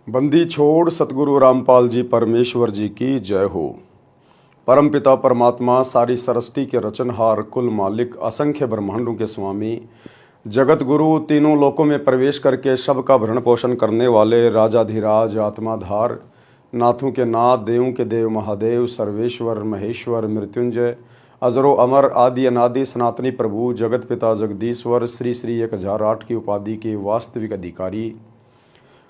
बंदी छोड़ सतगुरु रामपाल जी परमेश्वर जी की जय हो। परमपिता परमात्मा सारी सृष्टि के रचनहार, कुल मालिक, असंख्य ब्रह्मांडों के स्वामी, जगत गुरु, तीनों लोकों में प्रवेश करके सबका भरण पोषण करने वाले राजाधिराज, आत्माधार, नाथों के नाथ, देवों के देव, महादेव, सर्वेश्वर, महेश्वर, मृत्युंजय, अजरो अमर, आदि अनादि, सनातनी प्रभु, जगत पिता जगदीश्वर, श्री श्री 1008 की उपाधि के वास्तविक अधिकारी,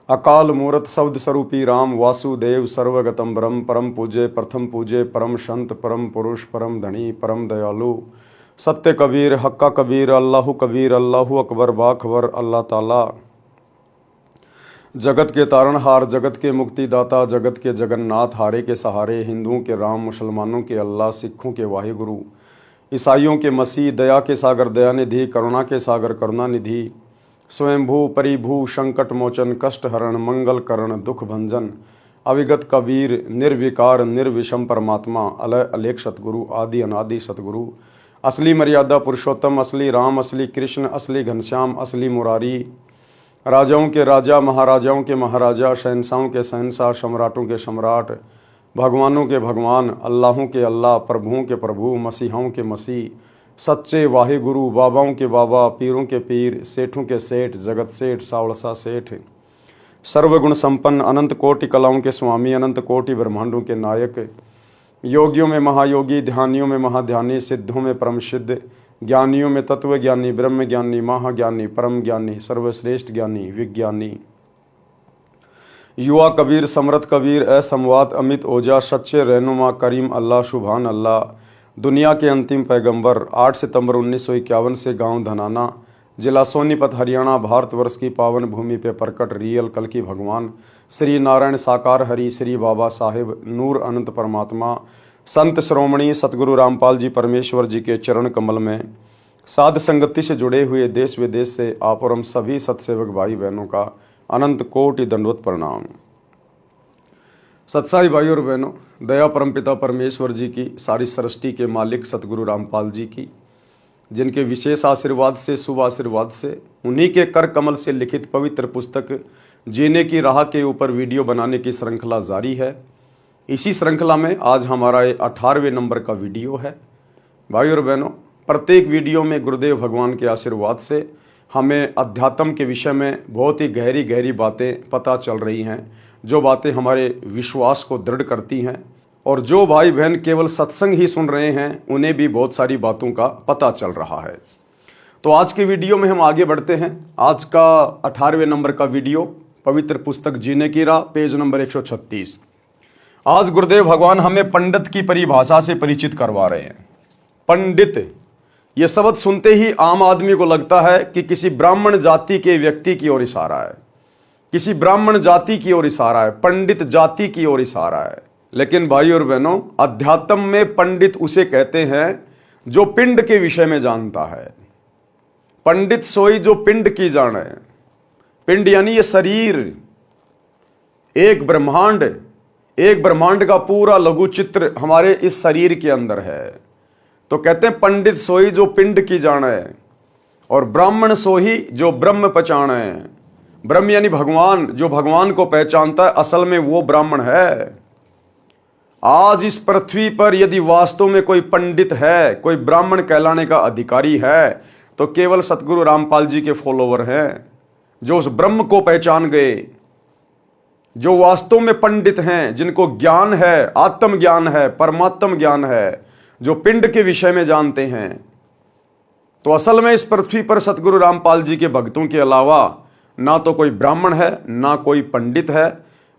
अकाल मूर्त शब्द स्वरूपी राम वासुदेव, सर्वगतम ब्रह्म, परम पूज्य, प्रथम पूज्य, परम संत, परम पुरुष, परम धनी, परम दयालु, सत्य कबीर, हक्का कबीर, अल्लाहु अकबर, बाखबर, अल्लाह ताला, जगत के तारणहार, जगत के मुक्तिदाता, जगत के जगन्नाथ, हारे के सहारे, हिंदुओं के राम, मुसलमानों के अल्लाह, सिखों के वाहिगुरु, ईसाइयों के मसीह, दया के सागर दयानिधि, करुणा के सागर करुणानिधि, स्वयंभू परिभू, संकट मोचन, कष्ट हरण, मंगल करण, दुख भंजन, अविगत कबीर, निर्विकार निर्विषम परमात्मा, अलय अलेख सतगुरु, आदि अनादि सतगुरु, असली मर्यादा पुरुषोत्तम, असली राम, असली कृष्ण, असली घनश्याम, असली मुरारी, राजाओं के राजा, महाराजाओं के महाराजा, शहंशाहों के शहंशाह, सम्राटों के सम्राट, भगवानों के भगवान, अल्लाहों के अल्लाह, प्रभुओं के प्रभु, मसीहाओं के मसीह, सच्चे वाहे गुरु, बाबाओं के बाबा, पीरों के पीर, सेठों के सेठ, जगत सेठ, सावड़सा सेठ, सर्वगुण संपन्न, अनंत कोटि कलाओं के स्वामी, अनंत कोटि ब्रह्मांडों के नायक, योगियों में महायोगी, ध्यानियों में महाध्यानी, सिद्धों में परम सिद्ध, ज्ञानियों में तत्व ज्ञानी, ब्रह्म ज्ञानी, महाज्ञानी, परम ज्ञानी, सर्वश्रेष्ठ ज्ञानी, विज्ञानी, युवा कबीर, समृद्ध कबीर, असंवाद, अमित ओजा, सच्चे रहनुमा, करीम अल्लाह, शुभान अल्लाह, दुनिया के अंतिम पैगंबर, 8 सितंबर 1951 से गांव धनाना, जिला सोनीपत, हरियाणा, भारतवर्ष की पावन भूमि पे प्रकट रियल कल की भगवान, श्री नारायण साकार हरि, श्री बाबा साहेब, नूर अनंत परमात्मा, संत श्रोमणी सतगुरु रामपाल जी परमेश्वर जी के चरण कमल में साध संगति से जुड़े हुए देश विदेश से आप और हम सभी सत्सेवक भाई बहनों का अनंत कोटि दंडवत प्रणाम। सत्साई भाई और बहनों, दया परमपिता परमेश्वर जी की, सारी सृष्टि के मालिक सतगुरु रामपाल जी की, जिनके विशेष आशीर्वाद से, शुभ आशीर्वाद से, उन्हीं के कर कमल से लिखित पवित्र पुस्तक जीने की राह के ऊपर वीडियो बनाने की श्रृंखला जारी है। इसी श्रृंखला में आज हमारा 18वें नंबर का वीडियो है। भाई और बहनों, प्रत्येक वीडियो में गुरुदेव भगवान के आशीर्वाद से हमें अध्यात्म के विषय में बहुत ही गहरी गहरी बातें पता चल रही हैं, जो बातें हमारे विश्वास को दृढ़ करती हैं, और जो भाई बहन केवल सत्संग ही सुन रहे हैं उन्हें भी बहुत सारी बातों का पता चल रहा है। तो आज के वीडियो में हम आगे बढ़ते हैं। आज का 18वें नंबर का वीडियो, पवित्र पुस्तक जीने की राह, पेज नंबर 136। आज गुरुदेव भगवान हमें पंडित की परिभाषा से परिचित करवा रहे हैं। पंडित, यह शब्द सुनते ही आम आदमी को लगता है कि किसी ब्राह्मण जाति के व्यक्ति की ओर इशारा है, किसी ब्राह्मण जाति की ओर इशारा है, पंडित जाति की ओर इशारा है। लेकिन भाई और बहनों, अध्यात्म में पंडित उसे कहते हैं जो पिंड के विषय में जानता है। पंडित सोई जो पिंड की जाने। पिंड यानी ये शरीर, एक ब्रह्मांड का पूरा लघु चित्र हमारे इस शरीर के अंदर है। तो कहते हैं पंडित सोई जो पिंड की जाने, और ब्राह्मण सोही जो ब्रह्म पहचाने। ब्रह्म यानी भगवान, जो भगवान को पहचानता है, असल में वो ब्राह्मण है। आज इस पृथ्वी पर यदि वास्तव में कोई पंडित है, कोई ब्राह्मण कहलाने का अधिकारी है, तो केवल सतगुरु रामपाल जी के फॉलोवर हैं, जो उस ब्रह्म को पहचान गए, जो वास्तव में पंडित हैं, जिनको ज्ञान है, आत्म ज्ञान है, परमात्म ज्ञान है, जो पिंड के विषय में जानते हैं। तो असल में इस पृथ्वी पर सतगुरु रामपाल जी के भक्तों के अलावा ना तो कोई ब्राह्मण है, ना कोई पंडित है।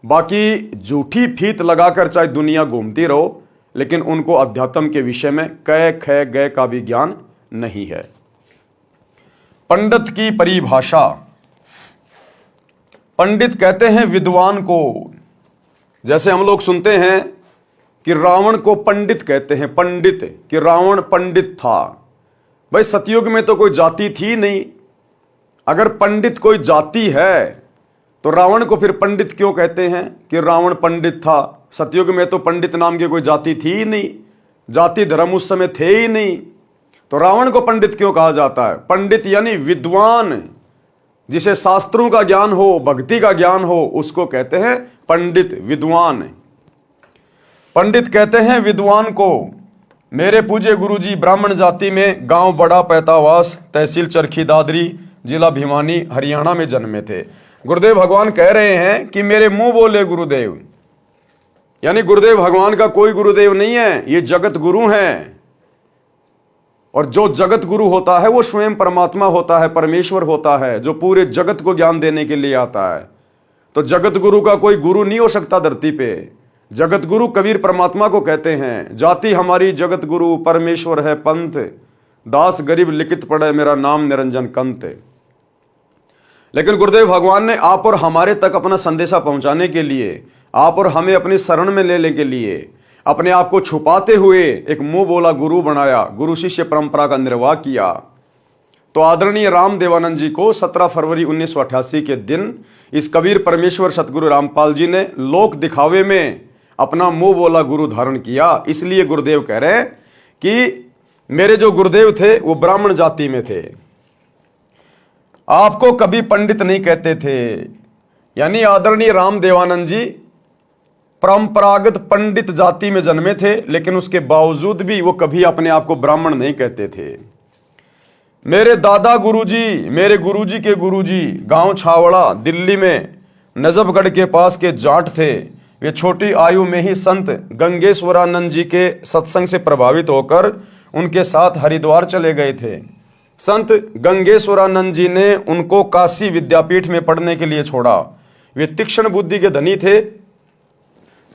बाकी झूठी फीत लगाकर चाहे दुनिया घूमती रहो, लेकिन उनको अध्यात्म के विषय में कै ख गय का भी ज्ञान नहीं है। पंडित की परिभाषा, पंडित कहते हैं विद्वान को। जैसे हम लोग सुनते हैं कि रावण को पंडित कहते हैं, पंडित, कि रावण पंडित था। भाई सतयुग में तो कोई जाति थी नहीं। अगर पंडित कोई जाति है तो रावण को फिर पंडित क्यों कहते हैं कि रावण पंडित था? सतयुग में तो पंडित नाम की कोई जाति थी ही नहीं, जाति धर्म उस समय थे ही नहीं, तो रावण को पंडित क्यों कहा जाता है? पंडित यानी विद्वान, जिसे शास्त्रों का ज्ञान हो, भक्ति का ज्ञान हो, उसको कहते हैं पंडित, विद्वान। पंडित कहते हैं विद्वान को। मेरे पूज्य गुरुजी ब्राह्मण जाति में गांव बड़ा पैतावास, तहसील चरखी दादरी, जिला भिवानी, हरियाणा में जन्मे थे। गुरुदेव भगवान कह रहे हैं कि मेरे मुंह बोले गुरुदेव, यानी गुरुदेव भगवान का कोई गुरुदेव नहीं है, ये जगत गुरु हैं। और जो जगत गुरु होता है वो स्वयं परमात्मा होता है, परमेश्वर होता है, जो पूरे जगत को ज्ञान देने के लिए आता है। तो जगत गुरु का कोई गुरु नहीं हो सकता धरती पे। जगत गुरु कबीर परमात्मा को कहते हैं। जाति हमारी जगत गुरु, परमेश्वर है पंथ, दास गरीब लिखित पढ़े, मेरा नाम निरंजन कंत। लेकिन गुरुदेव भगवान ने आप और हमारे तक अपना संदेशा पहुंचाने के लिए, आप और हमें अपनी शरण में लेने के लिए अपने आप को छुपाते हुए एक मुंह बोला गुरु बनाया, गुरु शिष्य परंपरा का निर्वाह किया। तो आदरणीय राम देवानंद जी को 17 फरवरी 1988 के दिन इस कबीर परमेश्वर सतगुरु रामपाल जी ने लोक दिखावे में अपना मुंह बोला गुरु धारण किया। इसलिए गुरुदेव कह रहे हैं कि मेरे जो गुरुदेव थे वो ब्राह्मण जाति में थे, आपको कभी पंडित नहीं कहते थे। यानी आदरणीय राम देवानंद जी परंपरागत पंडित जाति में जन्मे थे, लेकिन उसके बावजूद भी वो कभी अपने आप को ब्राह्मण नहीं कहते थे। मेरे दादा गुरुजी, मेरे गुरुजी के गुरुजी गांव छावड़ा दिल्ली में नजफगढ़ के पास के जाट थे। वे छोटी आयु में ही संत गंगेश्वरानंद जी के सत्संग से प्रभावित होकर उनके साथ हरिद्वार चले गए थे। संत गंगेश्वरानंद जी ने उनको काशी विद्यापीठ में पढ़ने के लिए छोड़ा। वे तीक्ष्ण बुद्धि के धनी थे।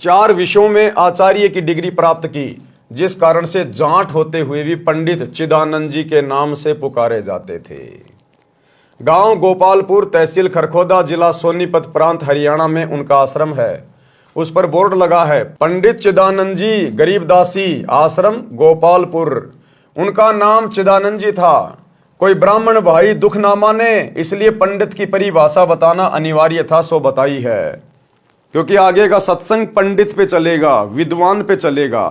4 विषयों में आचार्य की डिग्री प्राप्त की, जिस कारण से जाट होते हुए भी पंडित चिदानंद जी के नाम से पुकारे जाते थे। गांव गोपालपुर, तहसील खरखोदा, जिला सोनीपत प्रांत, हरियाणा में उनका आश्रम है। उस पर बोर्ड लगा है, पंडित चिदानंद जी गरीबदासी आश्रम गोपालपुर। उनका नाम चिदानंद जी था। कोई ब्राह्मण भाई दुख ना माने, इसलिए पंडित की परिभाषा बताना अनिवार्य था, सो बताई है। क्योंकि आगे का सत्संग पंडित पे चलेगा, विद्वान पे चलेगा।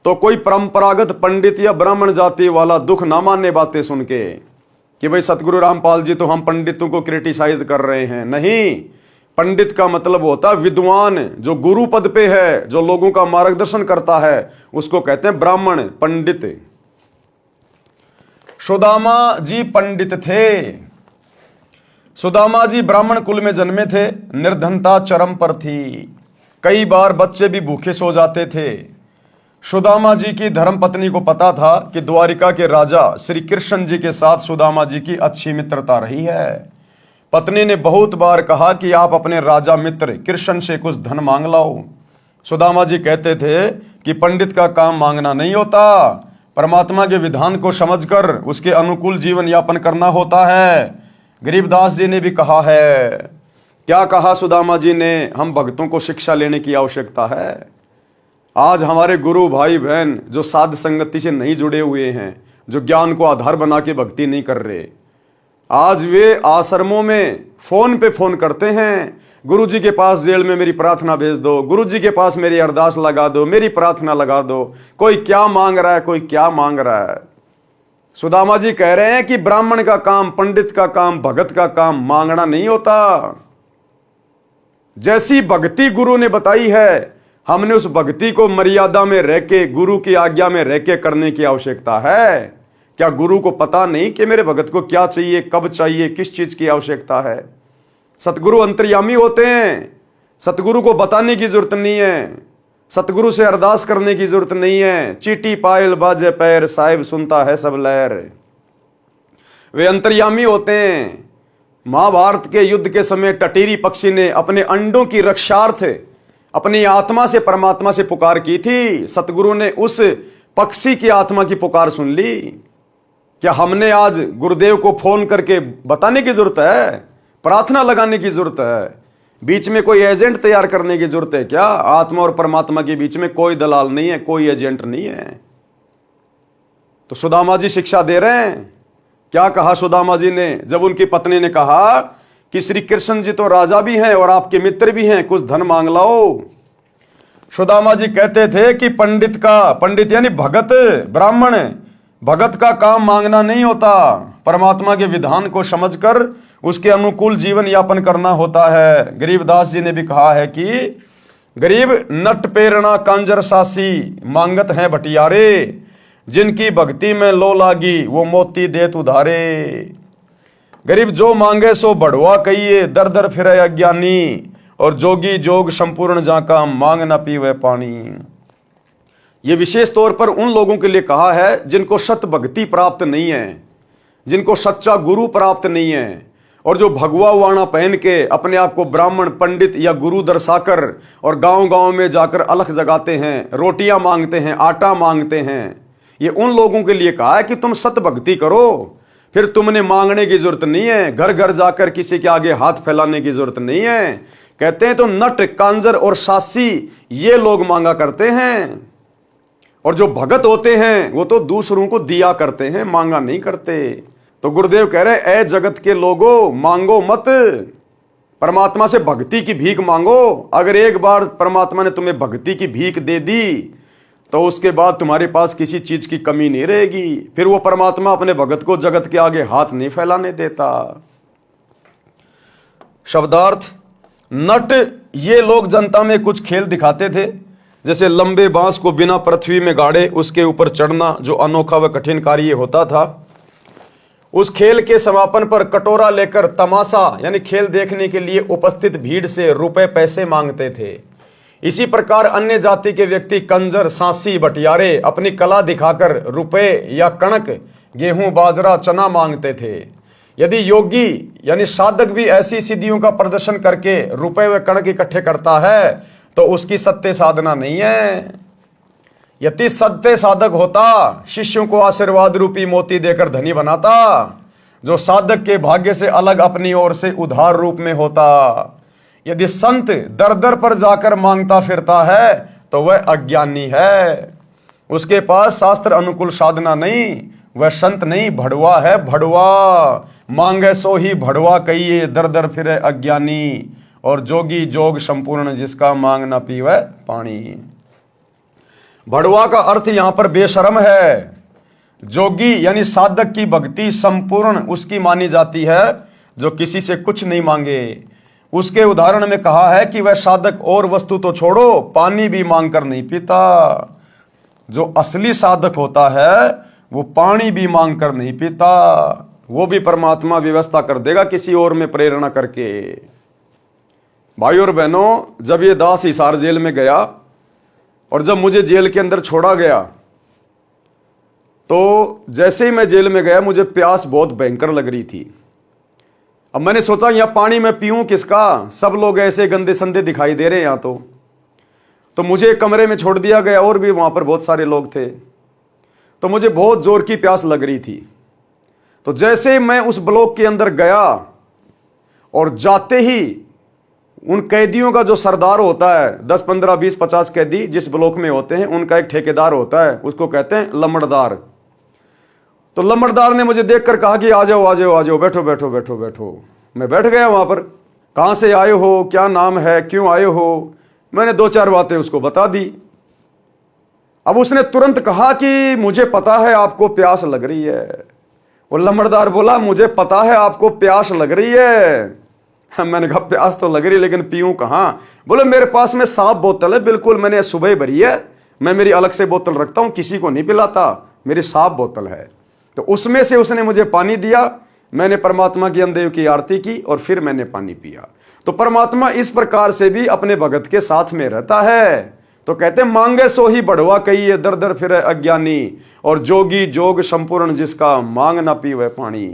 तो कोई परंपरागत पंडित या ब्राह्मण जाति वाला दुख ना माने बातें सुन के कि भाई सतगुरु रामपाल जी तो हम पंडितों को क्रिटिसाइज कर रहे हैं। नहीं, पंडित का मतलब होता है विद्वान, जो गुरु पद पे है, जो लोगों का मार्गदर्शन करता है, उसको कहते हैं ब्राह्मण, पंडित। सुदामा जी पंडित थे। सुदामा जी ब्राह्मण कुल में जन्मे थे। निर्धनता चरम पर थी। कई बार बच्चे भी भूखे सो जाते थे। सुदामा जी की धर्मपत्नी को पता था कि द्वारिका के राजा श्री कृष्ण जी के साथ सुदामा जी की अच्छी मित्रता रही है। पत्नी ने बहुत बार कहा कि आप अपने राजा मित्र कृष्ण से कुछ धन मांग लाओ। सुदामा जी कहते थे कि पंडित का काम मांगना नहीं होता, परमात्मा के विधान को समझकर उसके अनुकूल जीवन यापन करना होता है। गरीबदास जी ने भी कहा है। क्या कहा सुदामा जी ने? हम भक्तों को शिक्षा लेने की आवश्यकता है। आज हमारे गुरु भाई बहन जो साध संगति से नहीं जुड़े हुए हैं, जो ज्ञान को आधार बना के भक्ति नहीं कर रहे, आज वे आश्रमों में फोन पे फोन करते हैं, गुरुजी के पास जेल में मेरी प्रार्थना भेज दो, गुरुजी के पास मेरी अरदास लगा दो, मेरी प्रार्थना लगा दो। कोई क्या मांग रहा है, कोई क्या मांग रहा है। सुदामा जी कह रहे हैं कि ब्राह्मण का काम, पंडित का काम, भगत का काम मांगना नहीं होता। जैसी भक्ति गुरु ने बताई है, हमने उस भक्ति को मर्यादा में रह के, गुरु की आज्ञा में रह के करने की आवश्यकता है। क्या गुरु को पता नहीं कि मेरे भगत को क्या चाहिए, कब चाहिए, किस चीज की आवश्यकता है? सतगुरु अंतर्यामी होते हैं। सतगुरु को बताने की जरूरत नहीं है, सतगुरु से अरदास करने की जरूरत नहीं है। चीटी पायल बाजे पैर, साहिब सुनता है सब लहर। वे अंतर्यामी होते हैं। महाभारत के युद्ध के समय टटीरी पक्षी ने अपने अंडों की रक्षार्थ अपनी आत्मा से परमात्मा से पुकार की थी। सतगुरु ने उस पक्षी की आत्मा की पुकार सुन ली। क्या हमने आज गुरुदेव को फोन करके बताने की जरूरत है, प्रार्थना लगाने की जरूरत है? बीच में कोई एजेंट तैयार करने की जरूरत है क्या? आत्मा और परमात्मा के बीच में कोई दलाल नहीं है, कोई एजेंट नहीं है। तो सुदामा जी शिक्षा दे रहे हैं। क्या कहा सुदामा जी ने जब उनकी पत्नी ने कहा कि श्री कृष्ण जी तो राजा भी हैं और आपके मित्र भी हैं, कुछ धन मांग लाओ। सुदामा जी कहते थे कि पंडित यानी भगत, ब्राह्मण, भगत का काम मांगना नहीं होता, परमात्मा के विधान को समझकर उसके अनुकूल जीवन यापन करना होता है। गरीबदास जी ने भी कहा है कि गरीब नट प्रेरणा कांजर सासी मांगत हैं भटियारे, जिनकी भक्ति में लो लागी वो मोती देत उधारे। गरीब जो मांगे सो बढ़वा कहिए, दर दर फिरे अज्ञानी, और जोगी जोग संपूर्ण जाका मांग न पीवे पानी। ये विशेष तौर पर उन लोगों के लिए कहा है जिनको सत भक्ति प्राप्त नहीं है, जिनको सच्चा गुरु प्राप्त नहीं है, और जो भगवा वाणा पहन के अपने आप को ब्राह्मण पंडित या गुरु दर्शाकर और गांव गांव में जाकर अलख जगाते हैं, रोटियां मांगते हैं, आटा मांगते हैं। ये उन लोगों के लिए कहा है कि तुम सत भक्ति करो, फिर तुमने मांगने की जरूरत नहीं है, घर घर जाकर किसी के आगे हाथ फैलाने की जरूरत नहीं है। कहते हैं तो नट कांजर और सासी ये लोग मांगा करते हैं, और जो भगत होते हैं वो तो दूसरों को दिया करते हैं, मांगा नहीं करते। तो गुरुदेव कह रहे ए जगत के लोगों, मांगो मत, परमात्मा से भक्ति की भीख मांगो। अगर एक बार परमात्मा ने तुम्हें भक्ति की भीख दे दी तो उसके बाद तुम्हारे पास किसी चीज की कमी नहीं रहेगी। फिर वो परमात्मा अपने भगत को जगत के आगे हाथ नहीं फैलाने देता। शब्दार्थ, नट ये लोग जनता में कुछ खेल दिखाते थे, जैसे लंबे बांस को बिना पृथ्वी में गाड़े उसके ऊपर चढ़ना, जो अनोखा व कठिन कार्य होता था। उस खेल के समापन पर कटोरा लेकर तमाशा यानी खेल देखने के लिए उपस्थित भीड़ से रुपए पैसे मांगते थे। इसी प्रकार अन्य जाति के व्यक्ति कंजर, सांसी, बटियारे अपनी कला दिखाकर रुपए या कणक, गेहूं, बाजरा, चना मांगते थे। यदि योगी यानी साधक भी ऐसी सिद्धियों का प्रदर्शन करके रुपए व कणक इकट्ठे करता है तो उसकी सत्य साधना नहीं है। यदि सत्य साधक होता, शिष्यों को आशीर्वाद रूपी मोती देकर धनी बनाता, जो साधक के भाग्य से अलग अपनी ओर से उधार रूप में होता। यदि संत दर दर पर जाकर मांगता फिरता है तो वह अज्ञानी है, उसके पास शास्त्र अनुकूल साधना नहीं, वह संत नहीं, भड़वा है, भड़वा। मांगे सो ही भड़वा कहिए, दर दर फिरे अज्ञानी, और जोगी जोग संपूर्ण जिसका मांग न पीवे पानी। भड़वा का अर्थ यहां पर बेशर्म है। जोगी यानी साधक की भक्ति संपूर्ण उसकी मानी जाती है जो किसी से कुछ नहीं मांगे। उसके उदाहरण में कहा है कि वह साधक और वस्तु तो छोड़ो, पानी भी मांगकर नहीं पीता। जो असली साधक होता है वो पानी भी मांगकर नहीं पीता, वो भी परमात्मा व्यवस्था कर देगा किसी और में प्रेरणा करके। भाई और बहनों, जब ये दास हिसार जेल में गया और जब मुझे जेल के अंदर छोड़ा गया, तो जैसे ही मैं जेल में गया मुझे प्यास बहुत भयंकर लग रही थी। अब मैंने सोचा यहां पानी मैं पीऊं किसका, सब लोग ऐसे गंदे संदे दिखाई दे रहे हैं यहां तो मुझे एक कमरे में छोड़ दिया गया, और भी वहां पर बहुत सारे लोग थे। तो मुझे बहुत जोर की प्यास लग रही थी। तो जैसे ही मैं उस ब्लॉक के अंदर गया और जाते ही उन कैदियों का जो सरदार होता है, 10, 15, 20, 50 कैदी जिस ब्लॉक में होते हैं, उनका एक ठेकेदार होता है, उसको कहते हैं लम्बड़दार। तो लम्बड़दार ने मुझे देखकर कहा कि आ जाओ आ जाओ आ जाओ, बैठो बैठो बैठो बैठो। मैं बैठ गया वहां पर। कहां से आए हो, क्या नाम है, क्यों आए हो, मैंने 2-4 बातें उसको बता दी। अब उसने तुरंत कहा कि मुझे पता है आपको प्यास लग रही है। वो लम्बड़दार बोला मुझे पता है आपको प्यास लग रही है। मैंने कहा प्यास तो लग रही है लेकिन पीऊं कहां। बोले मेरे पास में साफ बोतल है, बिल्कुल मैंने सुबह भरी है, मैं मेरी अलग से बोतल रखता हूं, किसी को नहीं पिलाता, मेरी साफ बोतल है। तो उसमें से उसने मुझे पानी दिया, मैंने परमात्मा की अंदेव की आरती की और फिर मैंने पानी पिया। तो परमात्मा इस प्रकार से भी अपने भगत के साथ में रहता है। तो कहते मांगे सो ही बढ़वा कहिए, दर दर फिरे अज्ञानी, और जोगी जोग संपूर्ण जिसका मांग ना पीवे पानी।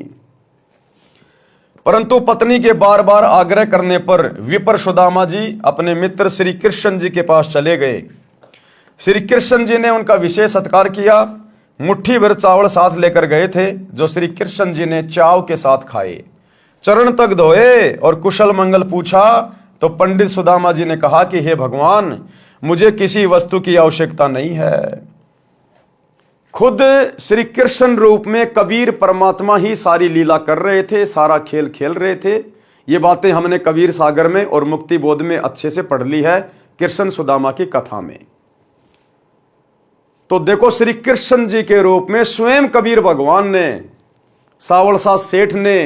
परंतु पत्नी के बार बार आग्रह करने पर विपर सुदामा जी अपने मित्र श्री कृष्ण जी के पास चले गए। श्री कृष्ण जी ने उनका विशेष सत्कार किया। मुट्ठी भर चावल साथ लेकर गए थे जो श्री कृष्ण जी ने चाव के साथ खाए। चरण तक धोए और कुशल मंगल पूछा तो पंडित सुदामा जी ने कहा कि हे भगवान, मुझे किसी वस्तु की आवश्यकता नहीं है। खुद श्री कृष्ण रूप में कबीर परमात्मा ही सारी लीला कर रहे थे, सारा खेल खेल रहे थे। ये बातें हमने कबीर सागर में और मुक्ति बोध में अच्छे से पढ़ ली है, कृष्ण सुदामा की कथा में। तो देखो श्री कृष्ण जी के रूप में स्वयं कबीर भगवान ने, सावलसा सेठ ने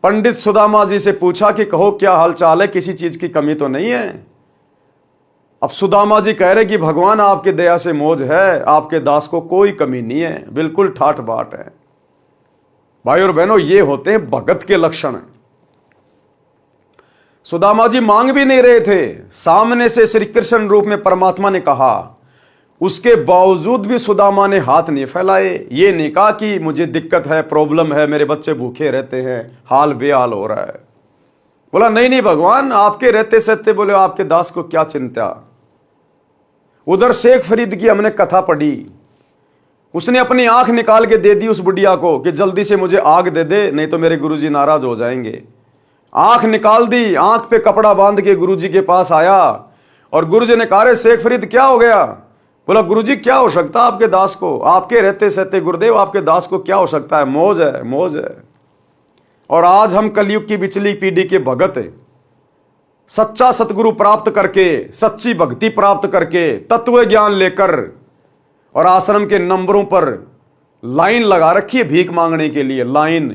पंडित सुदामा जी से पूछा कि कहो क्या हालचाल है, किसी चीज की कमी तो नहीं है। अब सुदामा जी कह रहे कि भगवान आपके दया से मौज है, आपके दास को कोई कमी नहीं है, बिल्कुल ठाठ बाट है। भाई और बहनों, ये होते हैं भगत के लक्षण। सुदामा जी मांग भी नहीं रहे थे, सामने से श्री कृष्ण रूप में परमात्मा ने कहा, उसके बावजूद भी सुदामा ने हाथ नहीं फैलाए। ये नहीं कहा कि मुझे दिक्कत है, प्रॉब्लम है, मेरे बच्चे भूखे रहते हैं, हाल बेहाल हो रहा है। बोला नहीं नहीं भगवान, आपके रहते सहते बोले आपके दास को क्या चिंता। उधर शेख फरीद की हमने कथा पढ़ी, उसने अपनी आंख निकाल के दे दी उस बुढ़िया को कि जल्दी से मुझे आग दे दे, नहीं तो मेरे गुरुजी नाराज हो जाएंगे। आंख निकाल दी, आंख पे कपड़ा बांध के गुरुजी के पास आया और गुरुजी ने कहा, शेख फरीद क्या हो गया। बोला गुरुजी क्या हो सकता आपके दास को, आपके रहते सहते गुरुदेव आपके दास को क्या हो सकता है, मौज है मौज है। और आज हम कलयुग की पिछली पीढ़ी के भगत हैं, सच्चा सतगुरु प्राप्त करके, सच्ची भक्ति प्राप्त करके, तत्व ज्ञान लेकर और आश्रम के नंबरों पर लाइन लगा रखी है भीख मांगने के लिए, लाइन।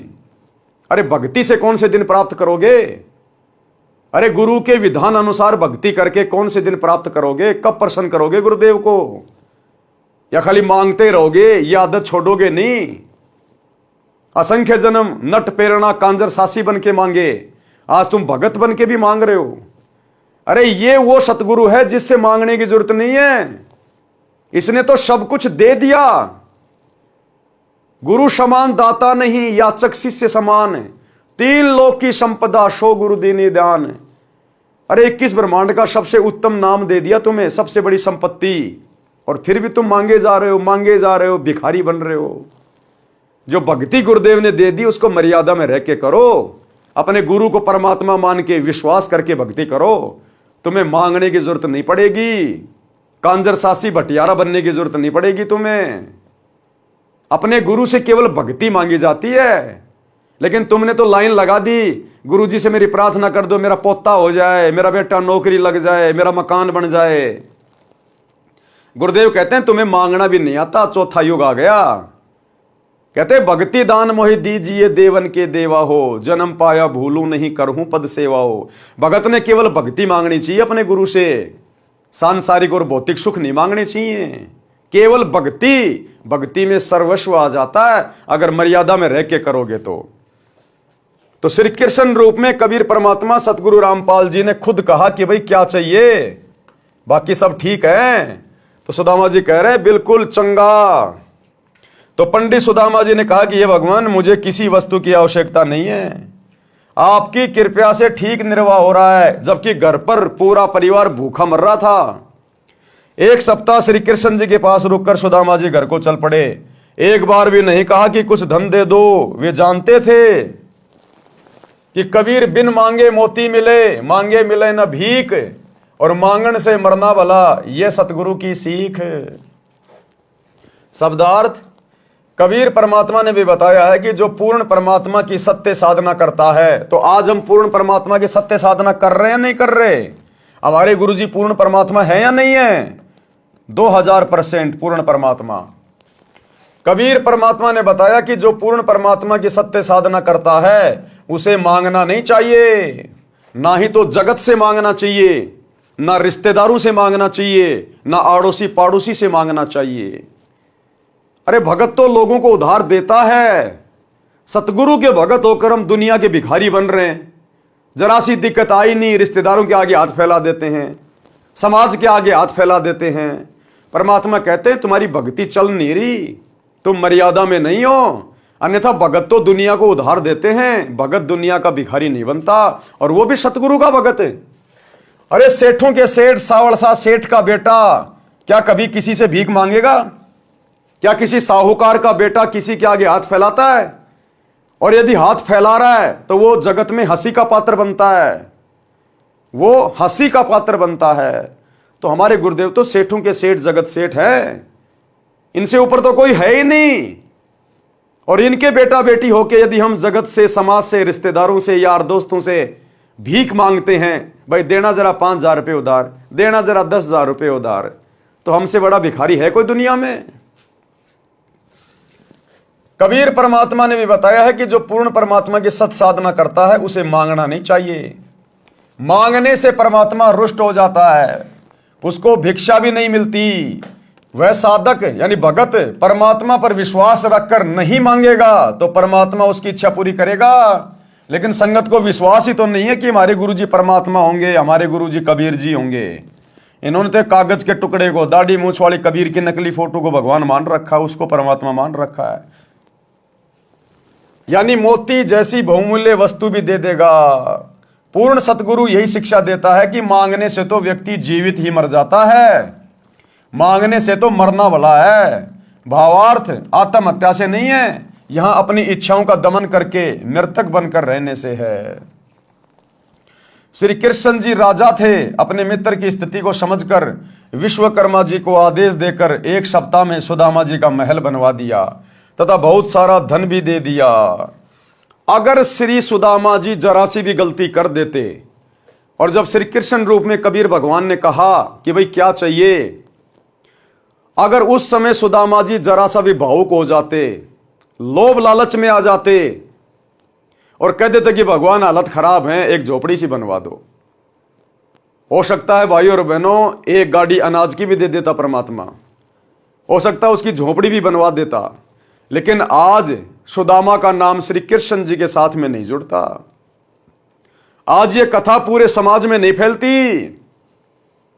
अरे भक्ति से कौन से दिन प्राप्त करोगे। अरे गुरु के विधान अनुसार भक्ति करके कौन से दिन प्राप्त करोगे, कब प्रसन्न करोगे गुरुदेव को। या खाली मांगते रहोगे, ये आदत छोड़ोगे नहीं। असंख्य जन्म नट प्रेरणा कांजर सासी बन के मांगे, आज तुम भगत बन के भी मांग रहे हो। अरे ये वो सतगुरु है जिससे मांगने की जरूरत नहीं है, इसने तो सब कुछ दे दिया। गुरु समान दाता नहीं, याचक शिष्य समान है, 3 लोक की संपदा सो गुरु दीनी दान। अरे 21 ब्रह्मांड का सबसे उत्तम नाम दे दिया तुम्हें, सबसे बड़ी संपत्ति, और फिर भी तुम मांगे जा रहे हो, मांगे जा रहे हो, भिखारी बन रहे हो। जो भक्ति गुरुदेव ने दे दी उसको मर्यादा में रह के करो, अपने गुरु को परमात्मा मान के विश्वास करके भक्ति करो, तुम्हें मांगने की जरूरत नहीं पड़ेगी, कांजर सासी भटियारा बनने की जरूरत नहीं पड़ेगी तुम्हें। अपने गुरु से केवल भक्ति मांगी जाती है। लेकिन तुमने तो लाइन लगा दी, गुरुजी से मेरी प्रार्थना कर दो, मेरा पोता हो जाए, मेरा बेटा नौकरी लग जाए, मेरा मकान बन जाए। गुरुदेव कहते हैं तुम्हें मांगना भी नहीं आता, चौथा युग आ गया। कहते भक्ति दान मोहि दीजिए देवन के देवा हो, जन्म पाया भूलू नहीं करहूं पद सेवा हो। भगत ने केवल भक्ति मांगनी चाहिए अपने गुरु से, सांसारिक और भौतिक सुख नहीं मांगने चाहिए, केवल भक्ति। भक्ति में सर्वस्व आ जाता है अगर मर्यादा में रह के करोगे तो श्री कृष्ण रूप में कबीर परमात्मा सतगुरु रामपाल जी ने खुद कहा कि भाई क्या चाहिए, बाकी सब ठीक है। तो सुदामा जी कह रहे बिल्कुल चंगा। तो पंडित सुदामा जी ने कहा कि ये भगवान मुझे किसी वस्तु की आवश्यकता नहीं है, आपकी कृपया से ठीक निर्वाह हो रहा है, जबकि घर पर पूरा परिवार भूखा मर रहा था। 1 सप्ताह श्री कृष्ण जी के पास रुककर सुदामा जी घर को चल पड़े। एक बार भी नहीं कहा कि कुछ धन दे दो, वे जानते थे कि कबीर बिन मांगे मोती मिले, मांगे मिले न भीख, और मांगन से मरना भला, यह सतगुरु की सीख। शब्दार्थ, कबीर परमात्मा ने भी बताया है कि जो पूर्ण परमात्मा की सत्य साधना करता है, तो आज हम पूर्ण परमात्मा की सत्य साधना कर रहे हैं नहीं कर रहे। हमारे गुरुजी पूर्ण परमात्मा है या नहीं है, 2000% पूर्ण परमात्मा। कबीर परमात्मा ने बताया कि जो पूर्ण परमात्मा की सत्य साधना करता है उसे मांगना नहीं चाहिए, ना ही तो जगत से मांगना चाहिए, ना रिश्तेदारों से मांगना चाहिए, ना आड़ोसी पाड़ोसी से मांगना चाहिए। अरे भगत तो लोगों को उधार देता है, सतगुरु के भगत होकर हम दुनिया के भिखारी बन रहे हैं। जरा सी दिक्कत आई नहीं, रिश्तेदारों के आगे हाथ फैला देते हैं, समाज के आगे हाथ फैला देते हैं। परमात्मा कहते हैं तुम्हारी भक्ति चल नहीं रही, तुम मर्यादा में नहीं हो, अन्यथा भगत तो दुनिया को उधार देते हैं, भगत दुनिया का भिखारी नहीं बनता, और वो भी सतगुरु का भगत है। अरे सेठों के सेठ सावड़ सा सेठ का बेटा क्या कभी किसी से भीख मांगेगा? क्या किसी साहूकार का बेटा किसी के आगे हाथ फैलाता है? और यदि हाथ फैला रहा है तो वो जगत में हंसी का पात्र बनता है, वो हंसी का पात्र बनता है। तो हमारे गुरुदेव तो सेठों के सेठ जगत सेठ है, इनसे ऊपर तो कोई है ही नहीं। और इनके बेटा बेटी होके यदि हम जगत से, समाज से, रिश्तेदारों से, यार दोस्तों से भीख मांगते हैं, भाई देना जरा 5000 रुपये उधार, देना जरा 10,000 रुपये उधार, तो हमसे बड़ा भिखारी है कोई दुनिया में? कबीर परमात्मा ने भी बताया है कि जो पूर्ण परमात्मा की सत साधना करता है उसे मांगना नहीं चाहिए। मांगने से परमात्मा रुष्ट हो जाता है, उसको भिक्षा भी नहीं मिलती। वह साधक यानी भगत परमात्मा पर विश्वास रखकर नहीं मांगेगा तो परमात्मा उसकी इच्छा पूरी करेगा। लेकिन संगत को विश्वास ही तो नहीं है कि हमारे गुरुजी परमात्मा होंगे, हमारे गुरुजी कबीर जी होंगे। इन्होंने तो कागज के टुकड़े को, दाढ़ी मूछ वाली कबीर की नकली फोटो को भगवान मान रखा है, उसको परमात्मा मान रखा है। यानी मोती जैसी बहुमूल्य वस्तु भी दे देगा। पूर्ण सतगुरु यही शिक्षा देता है कि मांगने से तो व्यक्ति जीवित ही मर जाता है, मांगने से तो मरना भला है। भावार्थ आत्महत्या से नहीं है, यहां अपनी इच्छाओं का दमन करके मृतक बनकर रहने से है। श्री कृष्ण जी राजा थे, अपने मित्र की स्थिति को समझकर विश्वकर्मा जी को आदेश देकर एक सप्ताह में सुदामा जी का महल बनवा दिया तथा बहुत सारा धन भी दे दिया। अगर श्री सुदामा जी जरा सी भी गलती कर देते और जब श्री कृष्ण रूप में कबीर भगवान ने कहा कि भाई क्या चाहिए, अगर उस समय सुदामा जी जरा सा भी भावुक हो जाते, लोभ लालच में आ जाते और कह देते कि भगवान हालत खराब है, एक झोपड़ी सी बनवा दो, हो सकता है भाई और बहनों एक गाड़ी अनाज की भी दे देता परमात्मा, हो सकता है उसकी झोपड़ी भी बनवा देता। लेकिन आज सुदामा का नाम श्री कृष्ण जी के साथ में नहीं जुड़ता, आज ये कथा पूरे समाज में नहीं फैलती।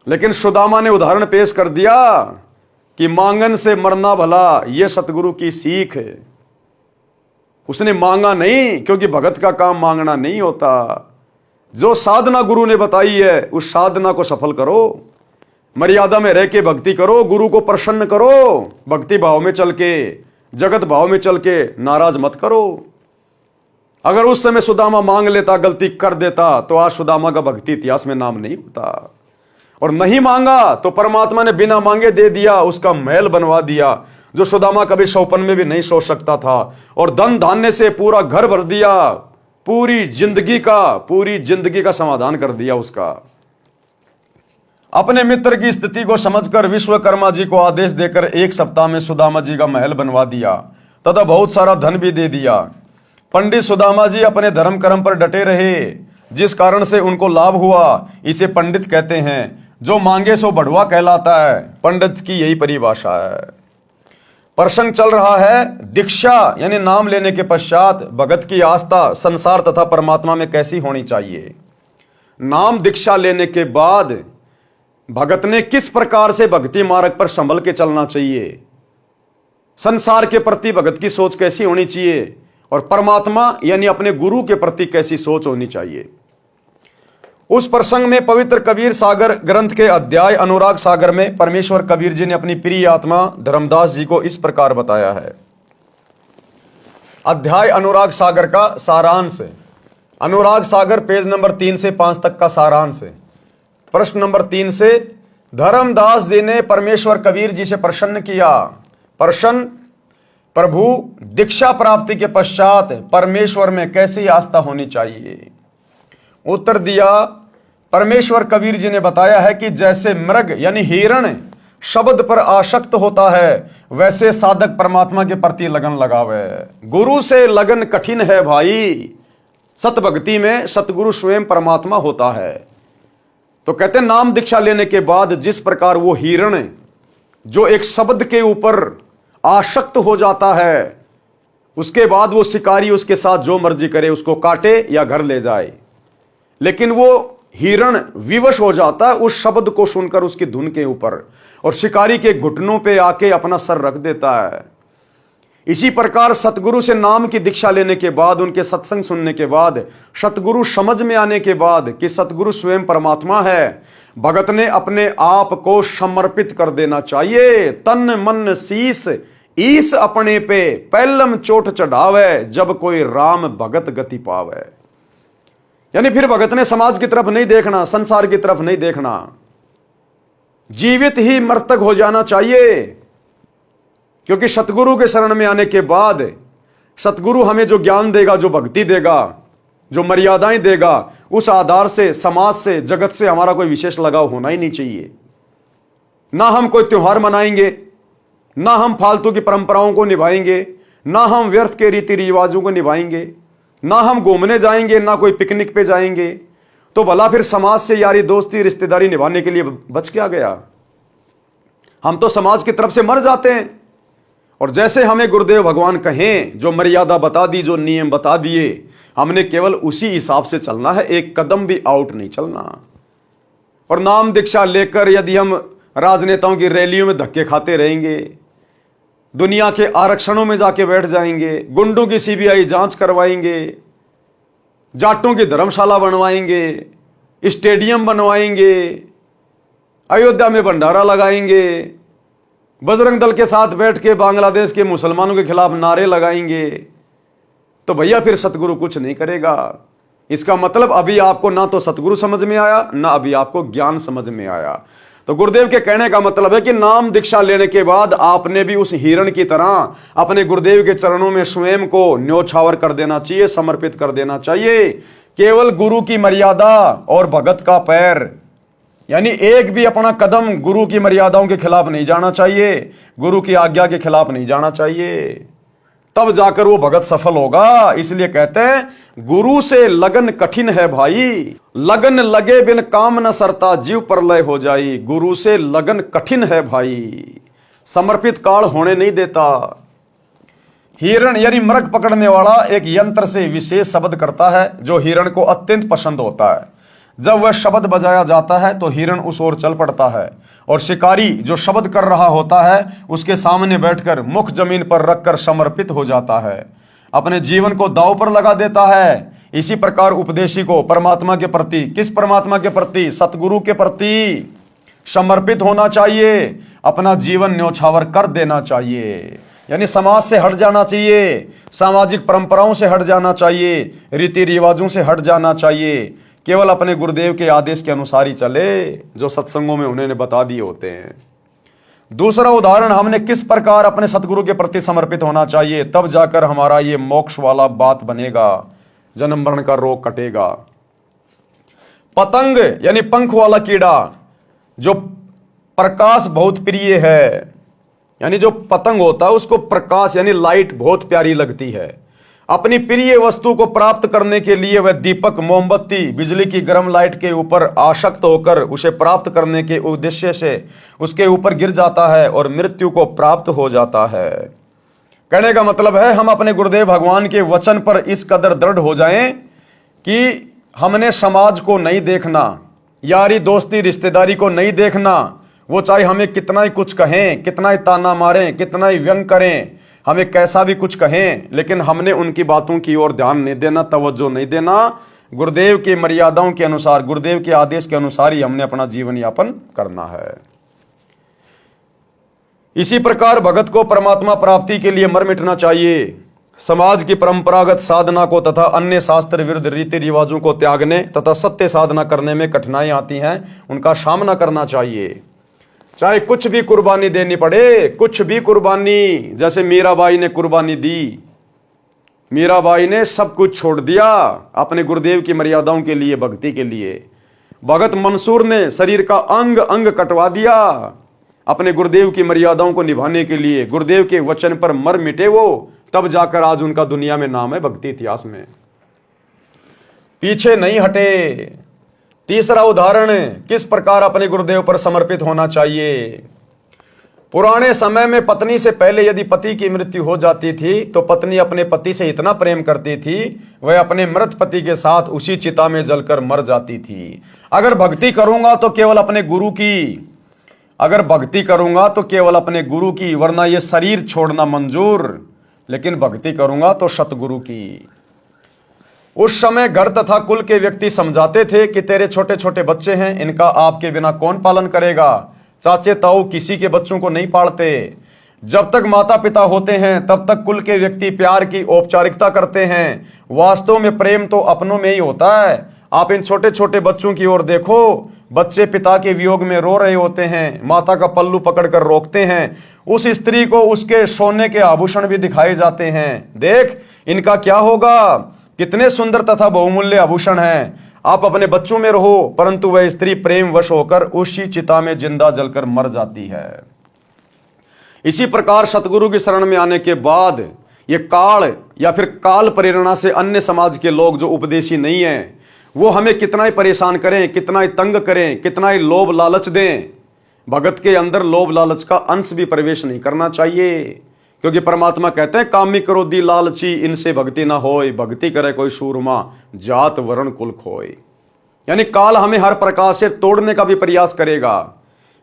लेकिन सुदामा ने उदाहरण पेश कर दिया कि मांगन से मरना भला, यह सतगुरु की सीख है। उसने मांगा नहीं, क्योंकि भगत का काम मांगना नहीं होता। जो साधना गुरु ने बताई है उस साधना को सफल करो, मर्यादा में रह के भक्ति करो, गुरु को प्रसन्न करो, भक्ति भाव में चल के, जगत भाव में चल के नाराज मत करो। अगर उस समय सुदामा मांग लेता, गलती कर देता, तो आज सुदामा का भक्ति इतिहास में नाम नहीं होता। और नहीं मांगा तो परमात्मा ने बिना मांगे दे दिया, उसका महल बनवा दिया जो सुदामा कभी सौपन में भी नहीं सोच सकता था, और धन धान्य से पूरा घर भर दिया, पूरी जिंदगी का समाधान कर दिया उसका। अपने मित्र की स्थिति को समझकर विश्वकर्मा जी को आदेश देकर एक सप्ताह में सुदामा जी का महल बनवा दिया तथा बहुत सारा धन भी दे दिया। पंडित सुदामा जी अपने धर्म कर्म पर डटे रहे, जिस कारण से उनको लाभ हुआ। इसे पंडित कहते हैं, जो मांगे सो बढ़वा कहलाता है। पंडित की यही परिभाषा है। प्रसंग चल रहा है दीक्षा यानी नाम लेने के पश्चात भगत की आस्था संसार तथा परमात्मा में कैसी होनी चाहिए। नाम दीक्षा लेने के बाद भगत ने किस प्रकार से भक्ति मार्ग पर संभल के चलना चाहिए, संसार के प्रति भगत की सोच कैसी होनी चाहिए और परमात्मा यानी अपने गुरु के प्रति कैसी सोच होनी चाहिए। उस प्रसंग में पवित्र कबीर सागर ग्रंथ के अध्याय अनुराग सागर में परमेश्वर कबीर जी ने अपनी प्रिय आत्मा धर्मदास जी को इस प्रकार बताया है। अध्याय अनुराग सागर का सारांश, अनुराग सागर पेज नंबर 3 से 5 तक का सारांश। प्रश्न नंबर 3 से, धर्मदास जी ने परमेश्वर कबीर जी से प्रसन्न किया। प्रश्न, प्रभु दीक्षा प्राप्ति के पश्चात परमेश्वर में कैसी आस्था होनी चाहिए। उत्तर दिया, परमेश्वर कबीर जी ने बताया है कि जैसे मृग यानी हिरण शब्द पर आसक्त होता है, वैसे साधक परमात्मा के प्रति लगन लगावे। गुरु से लगन कठिन है भाई, सतभक्ति में सतगुरु स्वयं परमात्मा होता है। तो कहते हैं नाम दीक्षा लेने के बाद जिस प्रकार वो हिरण जो एक शब्द के ऊपर आसक्त हो जाता है, उसके बाद वो शिकारी उसके साथ जो मर्जी करे, उसको काटे या घर ले जाए, लेकिन वो हिरण विवश हो जाता है उस शब्द को सुनकर उसकी धुन के ऊपर, और शिकारी के घुटनों पे आके अपना सर रख देता है। इसी प्रकार सतगुरु से नाम की दीक्षा लेने के बाद, उनके सत्संग सुनने के बाद, सतगुरु समझ में आने के बाद कि सतगुरु स्वयं परमात्मा है, भगत ने अपने आप को समर्पित कर देना चाहिए। तन मन शीस ईस अपने पे पहलम चोट चढ़ावे, जब कोई राम भगत गति पावे। यानी फिर भगत ने समाज की तरफ नहीं देखना, संसार की तरफ नहीं देखना, जीवित ही मृतक हो जाना चाहिए। क्योंकि सतगुरु के शरण में आने के बाद सतगुरु हमें जो ज्ञान देगा, जो भक्ति देगा, जो मर्यादाएं देगा, उस आधार से समाज से, जगत से हमारा कोई विशेष लगाव होना ही नहीं चाहिए। ना हम कोई त्योहार मनाएंगे, ना हम फालतू की परंपराओं को निभाएंगे, ना हम व्यर्थ के रीति रिवाजों को निभाएंगे, ना हम घूमने जाएंगे, ना कोई पिकनिक पे जाएंगे, तो भला फिर समाज से यारी दोस्ती रिश्तेदारी निभाने के लिए बच क्या गया? हम तो समाज की तरफ से मर जाते हैं। और जैसे हमें गुरुदेव भगवान कहें, जो मर्यादा बता दी, जो नियम बता दिए, हमने केवल उसी हिसाब से चलना है, एक कदम भी आउट नहीं चलना। और नाम दीक्षा लेकर यदि हम राजनेताओं की रैलियों में धक्के खाते रहेंगे, दुनिया के आरक्षणों में जाके बैठ जाएंगे, गुंडों की सीबीआई जांच करवाएंगे, जाटों की धर्मशाला बनवाएंगे, स्टेडियम बनवाएंगे, अयोध्या में भंडारा लगाएंगे, बजरंग दल के साथ बैठ के बांग्लादेश के मुसलमानों के खिलाफ नारे लगाएंगे, तो भैया फिर सतगुरु कुछ नहीं करेगा। इसका मतलब अभी आपको ना तो सतगुरु समझ में आया, ना अभी आपको ज्ञान समझ में आया। तो गुरुदेव के कहने का मतलब है कि नाम दीक्षा लेने के बाद आपने भी उस हिरण की तरह अपने गुरुदेव के चरणों में स्वयं को न्योछावर कर देना चाहिए, समर्पित कर देना चाहिए। केवल गुरु की मर्यादा और भगत का पैर, यानी एक भी अपना कदम गुरु की मर्यादाओं के खिलाफ नहीं जाना चाहिए, गुरु की आज्ञा के खिलाफ नहीं जाना चाहिए, तब जाकर वो भगत सफल होगा। इसलिए कहते हैं गुरु से लगन कठिन है भाई, लगन लगे बिन काम न सरता, जीव प्रलय हो जाई। गुरु से लगन कठिन है भाई, समर्पित काल होने नहीं देता। हिरण यानी मृग पकड़ने वाला एक यंत्र से विशेष शब्द करता है जो हिरण को अत्यंत पसंद होता है। जब वह शब्द बजाया जाता है तो हिरण उस ओर चल पड़ता है, और शिकारी जो शब्द कर रहा होता है उसके सामने बैठकर मुख जमीन पर रखकर समर्पित हो जाता है, अपने जीवन को दांव पर लगा देता है। इसी प्रकार उपदेशी को परमात्मा के प्रति, किस परमात्मा के प्रति? सतगुरु के प्रति समर्पित होना चाहिए, अपना जीवन न्योछावर कर देना चाहिए, यानी समाज से हट जाना चाहिए, सामाजिक परंपराओं से हट जाना चाहिए, रीति रिवाजों से हट जाना चाहिए, केवल अपने गुरुदेव के आदेश के अनुसार ही चले जो सत्संगों में उन्होंने बता दिए होते हैं। दूसरा उदाहरण, हमने किस प्रकार अपने सतगुरु के प्रति समर्पित होना चाहिए, तब जाकर हमारा ये मोक्ष वाला बात बनेगा, जन्म मरण का रोग कटेगा। पतंग यानी पंख वाला कीड़ा जो प्रकाश बहुत प्रिय है, यानी जो पतंग होता है उसको प्रकाश यानी लाइट बहुत प्यारी लगती है। अपनी प्रिय वस्तु को प्राप्त करने के लिए वह दीपक, मोमबत्ती, बिजली की गर्म लाइट के ऊपर आसक्त होकर उसे प्राप्त करने के उद्देश्य से उसके ऊपर गिर जाता है और मृत्यु को प्राप्त हो जाता है। कहने का मतलब है हम अपने गुरुदेव भगवान के वचन पर इस कदर दृढ़ हो जाएं कि हमने समाज को नहीं देखना, यारी दोस्ती रिश्तेदारी को नहीं देखना, वो चाहे हमें कितना ही कुछ कहें, कितना ही ताना मारें, कितना ही व्यंग करें, हमें कैसा भी कुछ कहें, लेकिन हमने उनकी बातों की ओर ध्यान नहीं देना, तवज्जो नहीं देना। गुरुदेव की मर्यादाओं के अनुसार, गुरुदेव के आदेश के अनुसार ही हमने अपना जीवन यापन करना है। इसी प्रकार भगत को परमात्मा प्राप्ति के लिए मर मिटना चाहिए। समाज की परंपरागत साधना को तथा अन्य शास्त्र विरुद्ध रीति रिवाजों को त्यागने तथा सत्य साधना करने में कठिनाई आती हैं, उनका सामना करना चाहिए। चाहे कुछ भी कुर्बानी देनी पड़े, कुछ भी कुर्बानी, जैसे मीराबाई ने कुर्बानी दी, मीराबाई ने सब कुछ छोड़ दिया अपने गुरुदेव की मर्यादाओं के लिए, भक्ति के लिए। भगत मंसूर ने शरीर का अंग अंग कटवा दिया अपने गुरुदेव की मर्यादाओं को निभाने के लिए। गुरुदेव के वचन पर मर मिटे वो, तब जाकर आज उनका दुनिया में नाम है, भक्ति इतिहास में। पीछे नहीं हटे। तीसरा उदाहरण, किस प्रकार अपने गुरुदेव पर समर्पित होना चाहिए। पुराने समय में पत्नी से पहले यदि पति की मृत्यु हो जाती थी तो पत्नी अपने पति से इतना प्रेम करती थी, वह अपने मृत पति के साथ उसी चिता में जलकर मर जाती थी। अगर भक्ति करूंगा तो केवल अपने गुरु की, अगर भक्ति करूंगा तो केवल अपने गुरु की, वरना यह शरीर छोड़ना मंजूर, लेकिन भक्ति करूंगा तो सतगुरु की। उस समय घर तथा कुल के व्यक्ति समझाते थे कि तेरे छोटे छोटे बच्चे हैं, इनका आपके बिना कौन पालन करेगा। चाचे ताऊ किसी के बच्चों को नहीं पालते। जब तक माता पिता होते हैं तब तक कुल के व्यक्ति प्यार की औपचारिकता करते हैं, वास्तव में प्रेम तो अपनों में ही होता है। आप इन छोटे छोटे बच्चों की ओर देखो, बच्चे पिता के वियोग में रो रहे होते हैं, माता का पल्लू पकड़कर रोकते हैं। उस स्त्री को उसके सोने के आभूषण भी दिखाए जाते हैं, देख इनका क्या होगा, कितने सुंदर तथा बहुमूल्य आभूषण हैं। आप अपने बच्चों में रहो, परंतु वह स्त्री प्रेम वश होकर उसी चिता में जिंदा जलकर मर जाती है। इसी प्रकार सतगुरु की शरण में आने के बाद ये काल या फिर काल प्रेरणा से अन्य समाज के लोग जो उपदेशी नहीं हैं वो हमें कितना ही परेशान करें, कितना ही तंग करें, कितना ही लोभ लालच दें, भगत के अंदर लोभ लालच का अंश भी प्रवेश नहीं करना चाहिए। क्योंकि परमात्मा कहते हैं कामी क्रोधी लालची इनसे भक्ति ना होय, भक्ति करे कोई सूरमा जात वर्ण कुल खोय। यानी काल हमें हर प्रकार से तोड़ने का भी प्रयास करेगा।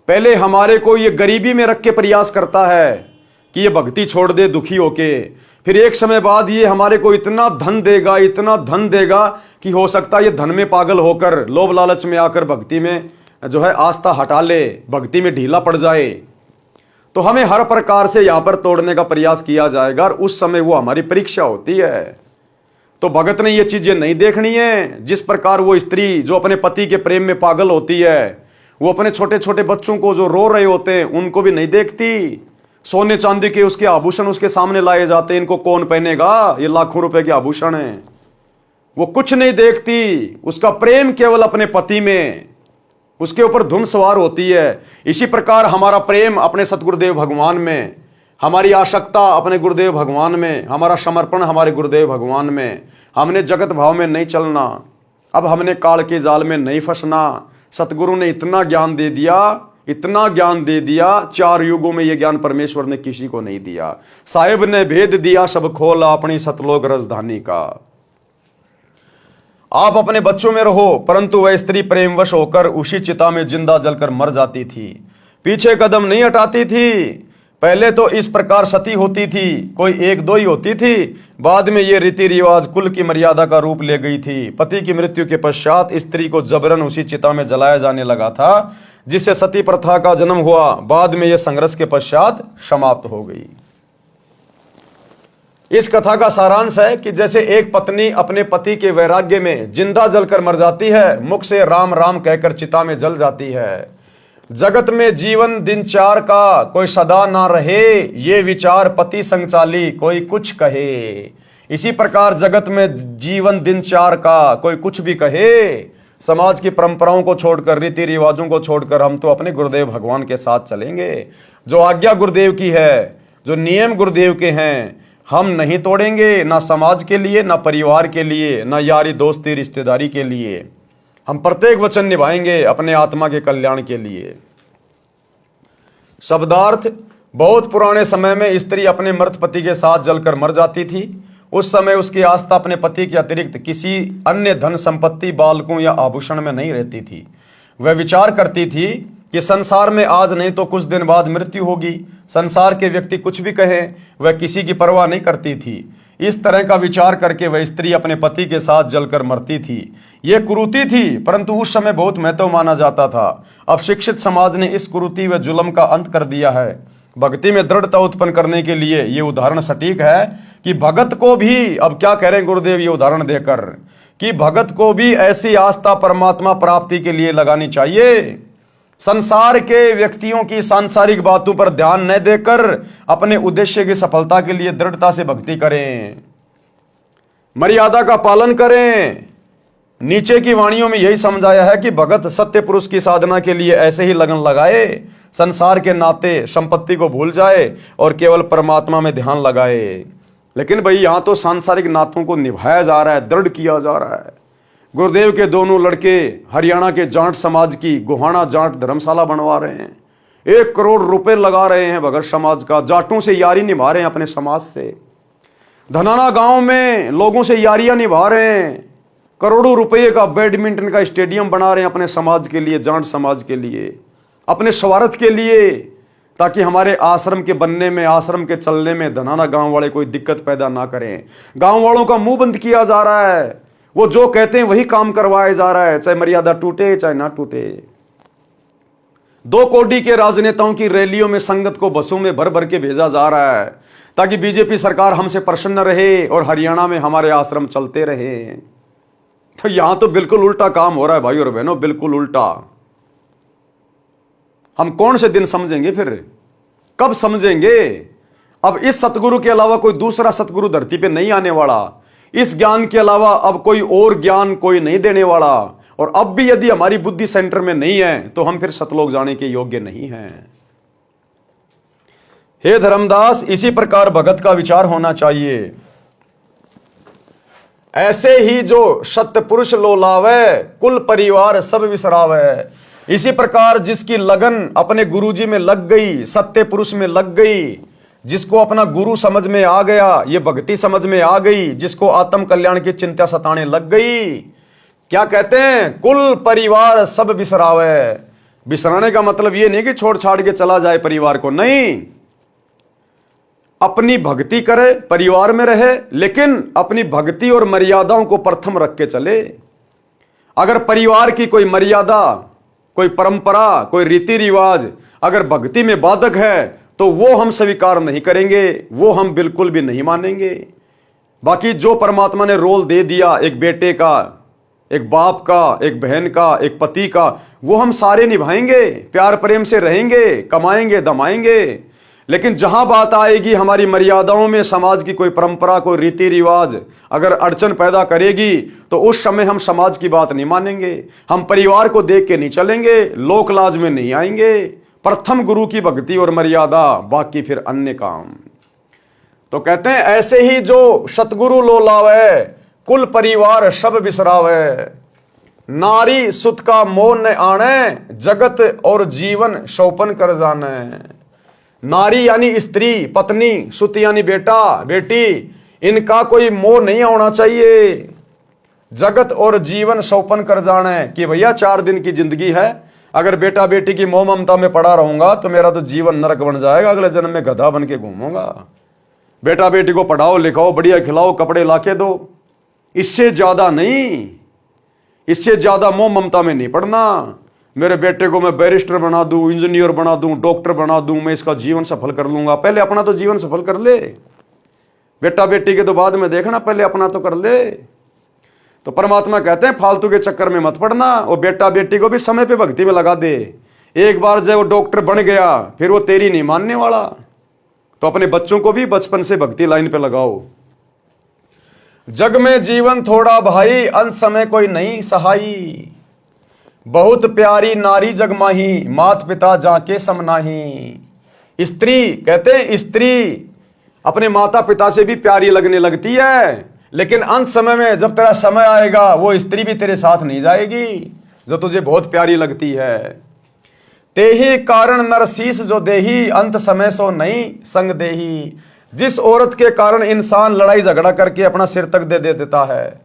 पहले हमारे को ये गरीबी में रख के प्रयास करता है कि ये भक्ति छोड़ दे दुखी होके, फिर एक समय बाद ये हमारे को इतना धन देगा, इतना धन देगा कि हो सकता है ये धन में पागल होकर लोभ लालच में आकर भक्ति में जो है आस्था हटा ले, भक्ति में ढीला पड़ जाए। तो हमें हर प्रकार से यहां पर तोड़ने का प्रयास किया जाएगा और उस समय वो हमारी परीक्षा होती है। तो भगत ने ये चीजें नहीं देखनी है। जिस प्रकार वो स्त्री जो अपने पति के प्रेम में पागल होती है, वो अपने छोटे छोटे बच्चों को जो रो रहे होते हैं उनको भी नहीं देखती। सोने चांदी के उसके आभूषण उसके सामने लाए जाते हैं, इनको कौन पहनेगा, ये लाखों रुपए के आभूषण हैं, वो कुछ नहीं देखती। उसका प्रेम केवल अपने पति में, उसके ऊपर धुन सवार होती है। इसी प्रकार हमारा प्रेम अपने सतगुरुदेव भगवान में, हमारी आसक्ता अपने गुरुदेव भगवान में, हमारा समर्पण हमारे गुरुदेव भगवान में। हमने जगत भाव में नहीं चलना, अब हमने काल के जाल में नहीं फंसना। सतगुरु ने इतना ज्ञान दे दिया, इतना ज्ञान दे दिया, 4 युगों में यह ज्ञान परमेश्वर ने किसी को नहीं दिया। साहिब ने भेद दिया सब खोला अपनी सतलोक राजधानी का। आप अपने बच्चों में रहो, परंतु वह स्त्री प्रेमवश होकर उसी चिता में जिंदा जलकर मर जाती थी, पीछे कदम नहीं हटाती थी। पहले तो इस प्रकार सती होती थी, कोई 1-2 ही होती थी, बाद में ये रीति रिवाज कुल की मर्यादा का रूप ले गई थी। पति की मृत्यु के पश्चात स्त्री को जबरन उसी चिता में जलाया जाने लगा था, जिससे सती प्रथा का जन्म हुआ। बाद में यह संघर्ष के पश्चात समाप्त हो गई। इस कथा का सारांश है कि जैसे एक पत्नी अपने पति के वैराग्य में जिंदा जलकर मर जाती है, मुख से राम राम कहकर चिता में जल जाती है। जगत में जीवन दिन 4 का कोई सदा ना रहे, ये विचार पति संचाली कोई कुछ कहे। इसी प्रकार जगत में जीवन दिन 4 का कोई कुछ भी कहे, समाज की परंपराओं को छोड़कर, रीति रिवाजों को छोड़कर हम तो अपने गुरुदेव भगवान के साथ चलेंगे। जो आज्ञा गुरुदेव की है, जो नियम गुरुदेव के हैं, हम नहीं तोड़ेंगे, ना समाज के लिए, ना परिवार के लिए, ना यारी दोस्ती रिश्तेदारी के लिए। हम प्रत्येक वचन निभाएंगे अपने आत्मा के कल्याण के लिए। शब्दार्थ, बहुत पुराने समय में स्त्री अपने मृत पति के साथ जलकर मर जाती थी। उस समय उसकी आस्था अपने पति के अतिरिक्त किसी अन्य धन संपत्ति, बालकों या आभूषण में नहीं रहती थी। वह विचार करती थी कि संसार में आज नहीं तो कुछ दिन बाद मृत्यु होगी। संसार के व्यक्ति कुछ भी कहें, वह किसी की परवाह नहीं करती थी। इस तरह का विचार करके वह स्त्री अपने पति के साथ जलकर मरती थी। यह कुरीति थी, परंतु उस समय बहुत महत्व माना जाता था। अब शिक्षित समाज ने इस कुरीति व जुल्म का अंत कर दिया है। भक्ति में दृढ़ता उत्पन्न करने के लिए ये उदाहरण सटीक है कि भगत को भी, अब क्या कह रहे हैं गुरुदेव ये उदाहरण देकर, कि भगत को भी ऐसी आस्था परमात्मा प्राप्ति के लिए लगानी चाहिए। संसार के व्यक्तियों की सांसारिक बातों पर ध्यान न देकर अपने उद्देश्य की सफलता के लिए दृढ़ता से भक्ति करें, मर्यादा का पालन करें। नीचे की वाणियों में यही समझाया है कि भगत सत्य पुरुष की साधना के लिए ऐसे ही लगन लगाए, संसार के नाते संपत्ति को भूल जाए और केवल परमात्मा में ध्यान लगाए। लेकिन भाई यहां तो सांसारिक नातों को निभाया जा रहा है, दृढ़ किया जा रहा है। गुरुदेव के दोनों लड़के हरियाणा के जाट समाज की गोहाना जाट धर्मशाला बनवा रहे हैं, 1 करोड़ रुपए लगा रहे हैं भगत समाज का, जाटों से यारी निभा रहे हैं अपने समाज से। धनाना गांव में लोगों से यारियां निभा रहे हैं, करोड़ों रुपए का बैडमिंटन का स्टेडियम बना रहे हैं अपने समाज के लिए, जाट समाज के लिए, अपने स्वार्थ के लिए, ताकि हमारे आश्रम के बनने में, आश्रम के चलने में धनाना गांव वाले कोई दिक्कत पैदा ना करें। गांव वालों का मुंह बंद किया जा रहा है, वो जो कहते हैं वही काम करवाया जा रहा है, चाहे मर्यादा टूटे चाहे ना टूटे। 2 कोडी के राजनेताओं की रैलियों में संगत को बसों में भर भर के भेजा जा रहा है ताकि बीजेपी सरकार हमसे प्रसन्न रहे और हरियाणा में हमारे आश्रम चलते रहे। तो यहां तो बिल्कुल उल्टा काम हो रहा है भाई और बहनों, बिल्कुल उल्टा। हम कौन से दिन समझेंगे फिर, कब समझेंगे? अब इस सतगुरु के अलावा कोई दूसरा सतगुरु धरती पे नहीं आने वाला। इस ज्ञान के अलावा अब कोई और ज्ञान कोई नहीं देने वाला। और अब भी यदि हमारी बुद्धि सेंटर में नहीं है तो हम फिर सतलोक जाने के योग्य नहीं हैं। हे धर्मदास, इसी प्रकार भगत का विचार होना चाहिए। ऐसे ही जो सत्य पुरुष लोलावे, कुल परिवार सब विसरावे। इसी प्रकार जिसकी लगन अपने गुरुजी में लग गई, सत्य पुरुष में लग गई, जिसको अपना गुरु समझ में आ गया, ये भक्ति समझ में आ गई, जिसको आत्म कल्याण की चिंता सताने लग गई, क्या कहते हैं? कुल परिवार सब बिसरावे। बिसराने का मतलब ये नहीं कि छोड़ छाड़ के चला जाए परिवार को, नहीं, अपनी भक्ति करे, परिवार में रहे, लेकिन अपनी भक्ति और मर्यादाओं को प्रथम रख के चले। अगर परिवार की कोई मर्यादा, कोई परंपरा, कोई रीति रिवाज अगर भक्ति में बाधक है तो वो हम स्वीकार नहीं करेंगे, वो हम बिल्कुल भी नहीं मानेंगे। बाकी जो परमात्मा ने रोल दे दिया, एक बेटे का, एक बाप का, एक बहन का, एक पति का, वो हम सारे निभाएंगे, प्यार प्रेम से रहेंगे, कमाएंगे, दमाएंगे। लेकिन जहां बात आएगी हमारी मर्यादाओं में, समाज की कोई परंपरा, कोई रीति रिवाज अगर अड़चन पैदा करेगी तो उस समय हम समाज की बात नहीं मानेंगे, हम परिवार को देख के नहीं चलेंगे, लोक लाज में नहीं आएंगे। प्रथम गुरु की भक्ति और मर्यादा, बाकी फिर अन्य काम। तो कहते हैं ऐसे ही जो सतगुरु लोलावे, कुल परिवार सब बिसरावे। नारी सुत का मोह न आने, जगत और जीवन शोपन कर जाने। नारी यानी स्त्री, पत्नी, सुत यानी बेटा, बेटी, इनका कोई मोह नहीं होना चाहिए। जगत और जीवन शोपन कर जाने कि भैया 4 दिन की जिंदगी है, अगर बेटा बेटी की मोह ममता में पड़ा रहूंगा तो मेरा तो जीवन नरक बन जाएगा, अगले जन्म में गधा बन के घूमूंगा। बेटा बेटी को पढ़ाओ लिखाओ, बढ़िया खिलाओ, कपड़े लाके दो, इससे ज्यादा नहीं, इससे ज्यादा मोह ममता में नहीं पड़ना। मेरे बेटे को मैं बैरिस्टर बना दूं, इंजीनियर बना दूं, डॉक्टर बना दूं, मैं इसका जीवन सफल कर लूंगा। पहले अपना तो जीवन सफल कर ले, बेटा बेटी के तो बाद में देखना, पहले अपना तो कर ले। तो परमात्मा कहते हैं फालतू के चक्कर में मत पड़ना, और बेटा बेटी को भी समय पे भक्ति में लगा दे। एक बार जब वो डॉक्टर बन गया फिर वो तेरी नहीं मानने वाला, तो अपने बच्चों को भी बचपन से भक्ति लाइन पे लगाओ। जग में जीवन थोड़ा भाई, अंत समय कोई नहीं सहाई। बहुत प्यारी नारी जग माही, मात पिता जाके समनाही। स्त्री, कहते हैं स्त्री अपने माता पिता से भी प्यारी लगने लगती है, लेकिन अंत समय में जब तेरा समय आएगा वो स्त्री भी तेरे साथ नहीं जाएगी जो तुझे बहुत प्यारी लगती है। तेहि कारण नरसीस जो देही, अंत समय सो नहीं संग देही। जिस औरत के कारण इंसान लड़ाई झगड़ा करके अपना सिर तक दे देता है,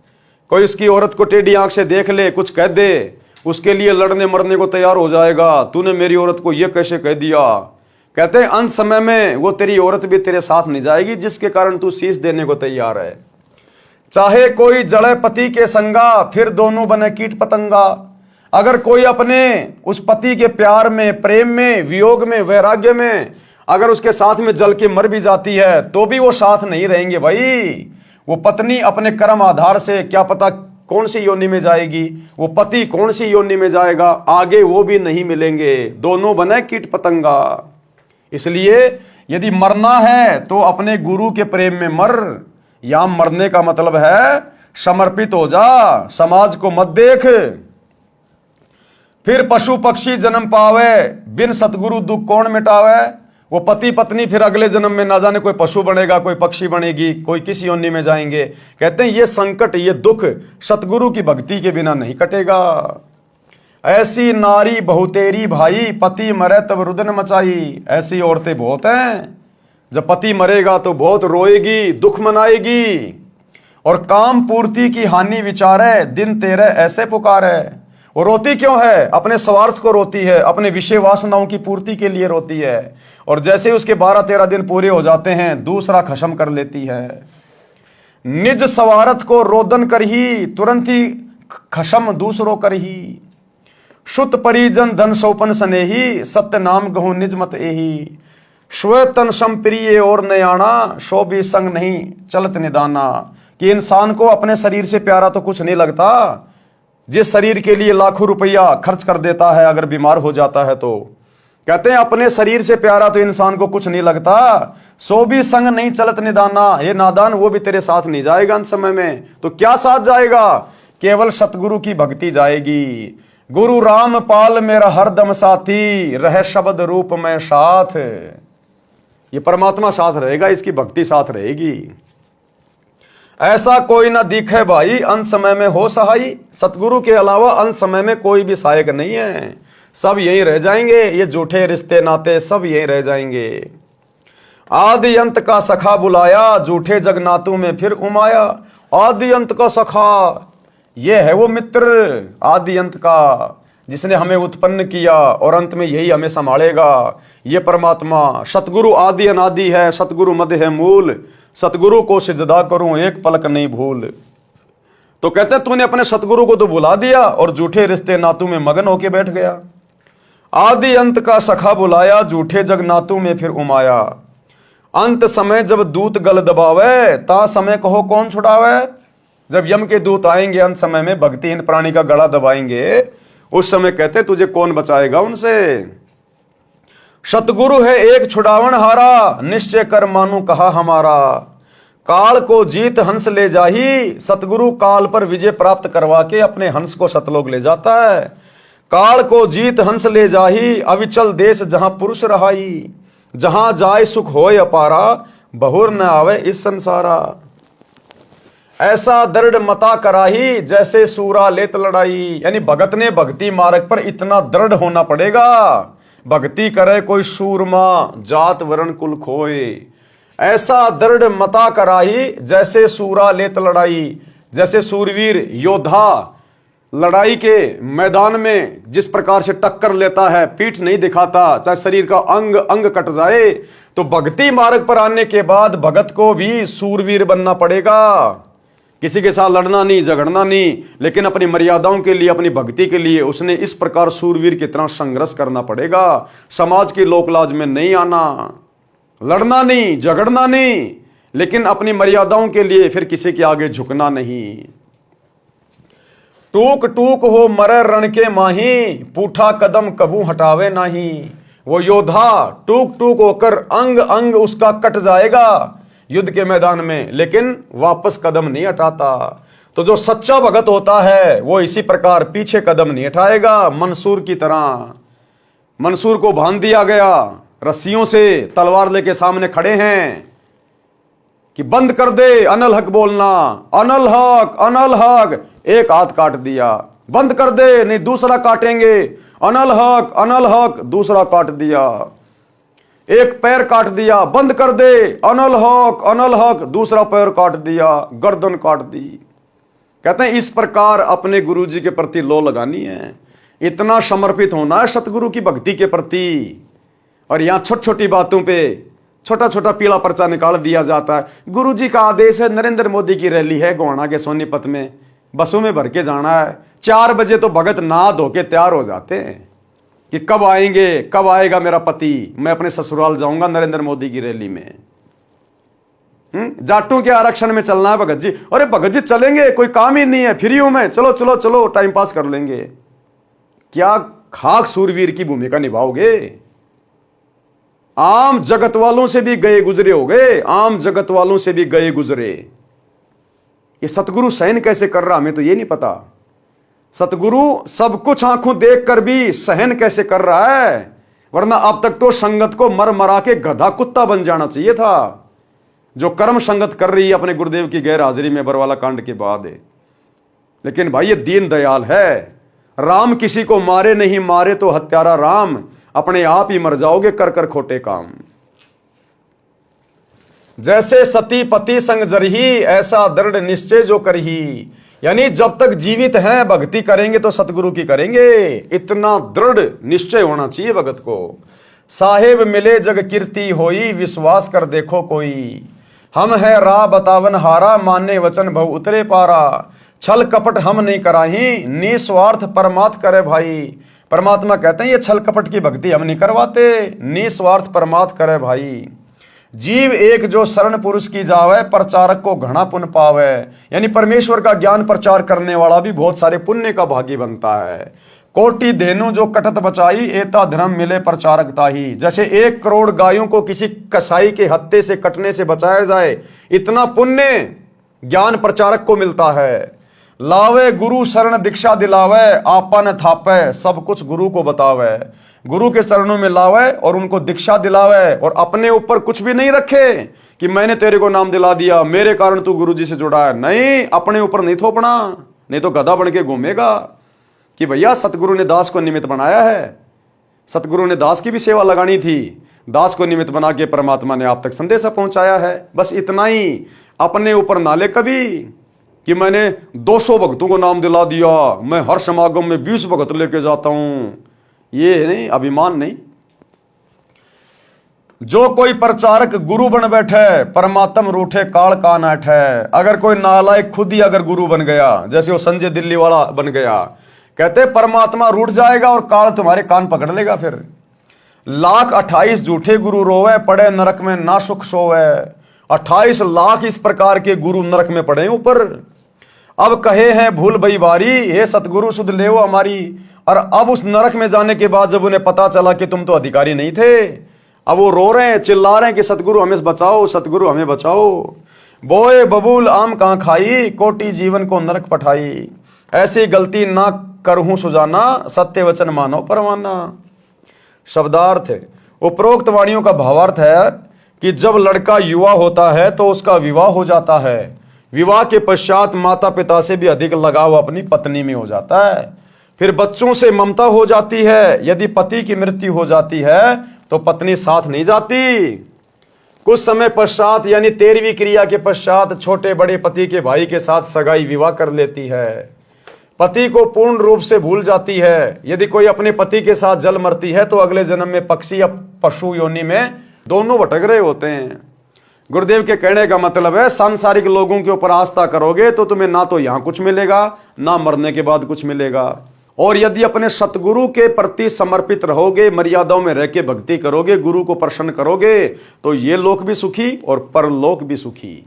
कोई उसकी औरत को टेढ़ी आंख से देख ले, कुछ कह दे, उसके लिए लड़ने मरने को तैयार हो जाएगा, तूने मेरी औरत को यह कैसे कह दिया। कहते हैं अंत समय में वो तेरी औरत भी तेरे साथ नहीं जाएगी जिसके कारण तू शीश देने को तैयार है। चाहे कोई जड़े पति के संगा, फिर दोनों बने कीट पतंगा। अगर कोई अपने उस पति के प्यार में, प्रेम में, वियोग में, वैराग्य में अगर उसके साथ में जल के मर भी जाती है तो भी वो साथ नहीं रहेंगे भाई। वो पत्नी अपने कर्म आधार से क्या पता कौन सी योनि में जाएगी, वो पति कौन सी योनि में जाएगा, आगे वो भी नहीं मिलेंगे, दोनों बने कीट पतंगा। इसलिए यदि मरना है तो अपने गुरु के प्रेम में मर। यहां मरने का मतलब है समर्पित हो जा, समाज को मत देख। फिर पशु पक्षी जन्म पावे, बिन सतगुरु दुख कौन मिटावे। वो पति पत्नी फिर अगले जन्म में ना जाने कोई पशु बनेगा, कोई पक्षी बनेगी, कोई किस योनि में जाएंगे। कहते हैं ये संकट, ये दुख सतगुरु की भक्ति के बिना नहीं कटेगा। ऐसी नारी बहुतेरी भाई, पति मरे तब रुदन मचाई। ऐसी औरतें बहुत हैं, जब पति मरेगा तो बहुत रोएगी, दुख मनाएगी, और काम पूर्ति की हानि विचारे, दिन तेरे ऐसे पुकारे। वो रोती क्यों है? अपने स्वार्थ को रोती है, अपने विषय वासनाओं की पूर्ति के लिए रोती है, और जैसे उसके 12-13 दिन पूरे हो जाते हैं दूसरा खत्म कर लेती है। निज स्वार्थ को रोदन कर ही, तुरंत ही खत्म दूसरों कर ही। शुत परिजन धन सौपन स्नेही, सत्य नाम गहु निज मत एही। स्व तन संप्रिय और नयाना, सो भी संग नहीं चलत निदाना। कि इंसान को अपने शरीर से प्यारा तो कुछ नहीं लगता, जिस शरीर के लिए लाखों रुपया खर्च कर देता है अगर बीमार हो जाता है तो। कहते हैं अपने शरीर से प्यारा तो इंसान को कुछ नहीं लगता, सो भी संग नहीं चलत निदाना। ये नादान वो भी तेरे साथ नहीं जाएगा अंत समय में। तो क्या साथ जाएगा? केवल सतगुरु की भक्ति जाएगी। गुरु राम पाल मेरा हरदम साथी, रह शब्द रूप में साथ। ये परमात्मा साथ रहेगा, इसकी भक्ति साथ रहेगी। ऐसा कोई ना दिखे भाई अंत समय में हो सहाई, सतगुरु के अलावा अंत समय में कोई भी सहायक नहीं है, सब यहीं रह जाएंगे। ये झूठे रिश्ते नाते सब यहीं रह जाएंगे। आदि अंत का सखा बुलाया, झूठे जगनातू में फिर उमाया। आदि अंत का सखा, ये है वो मित्र आदि अंत का, जिसने हमें उत्पन्न किया और अंत में यही हमें संभालेगा। ये परमात्मा सतगुरु आदि अनादि है, सतगुरु मध्य है मूल, सतगुरु को सिजदा करूं एक पलक नहीं भूल। तो कहते हैं तूने अपने सतगुरु को तो बुला दिया और झूठे रिश्ते नातू में मगन होके बैठ गया। आदि अंत का सखा बुलाया, झूठे जग नातू में फिर उमाया। अंत समय जब दूत गल दबावे, ता समय कहो कौन छुड़ावे। जब यम के दूत आएंगे अंत समय में, भक्तिहीन प्राणी का गला दबाएंगे, उस समय कहते तुझे कौन बचाएगा उनसे। सतगुरु है एक छुड़ावन हारा, निश्चय कर मानू कहा हमारा। काल को जीत हंस ले जाही, सतगुरु काल पर विजय प्राप्त करवा के अपने हंस को सतलोक ले जाता है। काल को जीत हंस ले जाही, अविचल देश जहां पुरुष रहाई। जहां जाए सुख होय अपारा, बहुर न आवे इस संसारा। ऐसा दृढ़ मता कराही, जैसे सूरा लेत लड़ाई। यानी भगत ने भक्ति मार्ग पर इतना दृढ़ होना पड़ेगा, भक्ति करे कोई सूरमा, जात वर्ण कुल खोए। ऐसा दृढ़ मता कराही, जैसे सूरा लेत लड़ाई। जैसे सूरवीर योद्धा लड़ाई के मैदान में जिस प्रकार से टक्कर लेता है, पीठ नहीं दिखाता, चाहे शरीर का अंग अंग कट जाए, तो भक्ति मार्ग पर आने के बाद भगत को भी सूरवीर बनना पड़ेगा। किसी के साथ लड़ना नहीं, झगड़ना नहीं, लेकिन अपनी मर्यादाओं के लिए, अपनी भक्ति के लिए उसने इस प्रकार सूरवीर की तरह संघर्ष करना पड़ेगा। समाज की लोकलाज में नहीं आना, लड़ना नहीं, झगड़ना नहीं, लेकिन अपनी मर्यादाओं के लिए फिर किसी के आगे झुकना नहीं। टूक टूक हो मरे रण के माही, पूठा कदम कबू हटावे नहीं। वो योद्धा टूक टूक होकर अंग अंग उसका कट जाएगा युद्ध के मैदान में, लेकिन वापस कदम नहीं हटाता। तो जो सच्चा भगत होता है वो इसी प्रकार पीछे कदम नहीं हटाएगा। मंसूर की तरह, मंसूर को बांध दिया गया रस्सियों से, तलवार लेके सामने खड़े हैं कि बंद कर दे अनल हक बोलना, अनल हक अनल हक। एक हाथ काट दिया, बंद कर दे नहीं दूसरा काटेंगे, अनल हक दूसरा काट दिया। एक पैर काट दिया, बंद कर दे अनल हक दूसरा पैर काट दिया, गर्दन काट दी। कहते हैं इस प्रकार अपने गुरु जी के प्रति लो लगानी है, इतना समर्पित होना है सतगुरु की भक्ति के प्रति। और यहां छोटी छोटी बातों पे छोटा छोटा पीला पर्चा निकाल दिया जाता है। गुरु जी का आदेश है, नरेंद्र मोदी की रैली है गोहाना के सोनीपत में, बसों में भर के जाना है। 4 बजे तो भगत नहा धो के तैयार हो जाते हैं कि कब आएंगे, कब आएगा मेरा पति, मैं अपने ससुराल जाऊंगा नरेंद्र मोदी की रैली में। जाटों के आरक्षण में चलना है भगत जी। अरे भगत जी चलेंगे, कोई काम ही नहीं है, फ्री हूं मैं, चलो चलो चलो टाइम पास कर लेंगे। क्या खाक सूरवीर की भूमिका निभाओगे? आम जगत वालों से भी गए गुजरे हो गए, आम जगत वालों से भी गए गुजरे। ये सतगुरु सहन कैसे कर रहा हमें तो ये नहीं पता। सतगुरु सब कुछ आंखों देखकर भी सहन कैसे कर रहा है, वरना अब तक तो संगत को मर मरा के गधा कुत्ता बन जाना चाहिए था, जो कर्म संगत कर रही है अपने गुरुदेव की गैर हाजिरी में बरवाला कांड के बाद है। लेकिन भाई ये दीन दयाल है, राम किसी को मारे नहीं, मारे तो हत्यारा राम, अपने आप ही मर जाओगे कर कर खोटे काम। जैसे सती पति संग जरही, ऐसा दृढ़ निश्चय जो करही। यानी जब तक जीवित हैं भक्ति करेंगे तो सतगुरु की करेंगे, इतना दृढ़ निश्चय होना चाहिए भगत को। साहेब मिले जग कीर्ति होई, विश्वास कर देखो कोई। हम है राह बतावन हारा, माने वचन भव उतरे पारा। छल कपट हम नहीं कराही, निस्वार्थ परमात्म करे भाई। परमात्मा कहते हैं ये छल कपट की भक्ति हम नहीं करवाते, निस्वार्थ परमात्म करे भाई। जीव एक जो शरण पुरुष की जावे, प्रचारक को घना पुण्य पावे। यानी परमेश्वर का ज्ञान प्रचार करने वाला भी बहुत सारे पुण्य का भागी बनता है। कोटि धेनु जो कटत बचाई, एता धर्म मिले प्रचारक ताही। जैसे 1 करोड़ गायों को किसी कसाई के हत्थे से कटने से बचाया जाए, इतना पुण्य ज्ञान प्रचारक को मिलता है। लावे गुरु शरण दीक्षा दिलावे, आपा न थापे सब कुछ गुरु को बतावे। गुरु के चरणों में लावे और उनको दीक्षा दिलावे और अपने ऊपर कुछ भी नहीं रखे कि मैंने तेरे को नाम दिला दिया, मेरे कारण तू गुरु जी से जुड़ा है। नहीं, अपने ऊपर नहीं थोपना, नहीं तो गधा बन के घूमेगा कि भैया सतगुरु ने दास को निमित्त बनाया है। सतगुरु ने दास की भी सेवा लगानी थी, दास को निमित्त बना के परमात्मा ने आप तक संदेशा पहुंचाया है। बस इतना ही, अपने ऊपर ना ले कभी कि मैंने 200 भक्तों को नाम दिला दिया, मैं हर समागम में 20 भक्त लेके जाता हूं। ये नहीं, अभिमान नहीं। जो कोई प्रचारक गुरु बन बैठे, परमात्म रूठे काल का नाठ है। अगर कोई नालायक खुद ही अगर गुरु बन गया, जैसे वो संजय दिल्ली वाला बन गया, कहते परमात्मा रूठ जाएगा और काल तुम्हारे कान पकड़ लेगा। फिर 1,28,000 झूठे गुरु रोवे, पड़े नरक में ना सुख सोवे। 28 लाख इस प्रकार के गुरु नरक में पड़े ऊपर। अब कहे हैं भूल भई बारी, हे सतगुरु सुध ले हमारी। और अब उस नरक में जाने के बाद जब उन्हें पता चला कि तुम तो अधिकारी नहीं थे, अब वो रो रहे हैं, चिल्ला रहे हैं कि सतगुरु हमें बचाओ, सतगुरु हमें बचाओ। बोए बबूल आम कहां खाई, कोटि जीवन को नरक पठाई। ऐसी गलती ना करहूं सुजाना, सत्य वचन मानो परवाना। शब्दार्थ उपरोक्त वाणियों का भावार्थ है कि जब लड़का युवा होता है तो उसका विवाह हो जाता है। विवाह के पश्चात माता पिता से भी अधिक लगाव अपनी पत्नी में हो जाता है। फिर बच्चों से ममता हो जाती है। यदि पति की मृत्यु हो जाती है तो पत्नी साथ नहीं जाती। कुछ समय पश्चात यानी 13वीं क्रिया के पश्चात छोटे बड़े पति के भाई के साथ सगाई विवाह कर लेती है। पति को पूर्ण रूप से भूल जाती है। यदि कोई अपने पति के साथ जल मरती है तो अगले जन्म में पक्षी या पशु योनि में दोनों भटक रहे होते हैं। गुरुदेव के कहने का मतलब है, सांसारिक लोगों के ऊपर आस्था करोगे तो तुम्हें ना तो यहां कुछ मिलेगा, ना मरने के बाद कुछ मिलेगा। और यदि अपने सतगुरु के प्रति समर्पित रहोगे, मर्यादाओं में रह के भक्ति करोगे, गुरु को प्रसन्न करोगे, तो ये लोक भी सुखी और परलोक भी सुखी।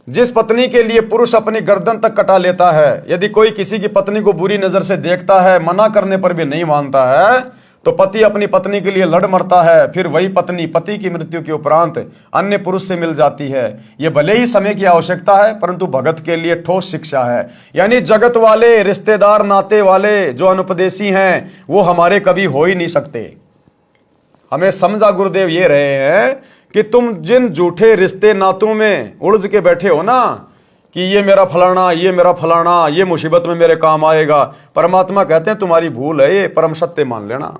जिस पत्नी के लिए पुरुष अपनी गर्दन तक कटा लेता है, यदि कोई किसी की पत्नी को बुरी नजर से देखता है, मना करने पर भी नहीं मानता है, तो पति अपनी पत्नी के लिए लड़ मरता है। फिर वही पत्नी पति की मृत्यु के उपरांत अन्य पुरुष से मिल जाती है। यह भले ही समय की आवश्यकता है, परंतु भगत के लिए ठोस शिक्षा है। यानी जगत वाले, रिश्तेदार, नाते वाले जो अनुपदेशी हैं, वो हमारे कभी हो ही नहीं सकते। हमें समझा गुरुदेव ये रहे हैं कि तुम जिन झूठे रिश्ते नातों में उलझ के बैठे हो ना, कि ये मेरा फलाना, ये मेरा फलाना, ये मुसीबत में मेरे काम आएगा, परमात्मा कहते हैं तुम्हारी भूल है, ये परम सत्य मान लेना।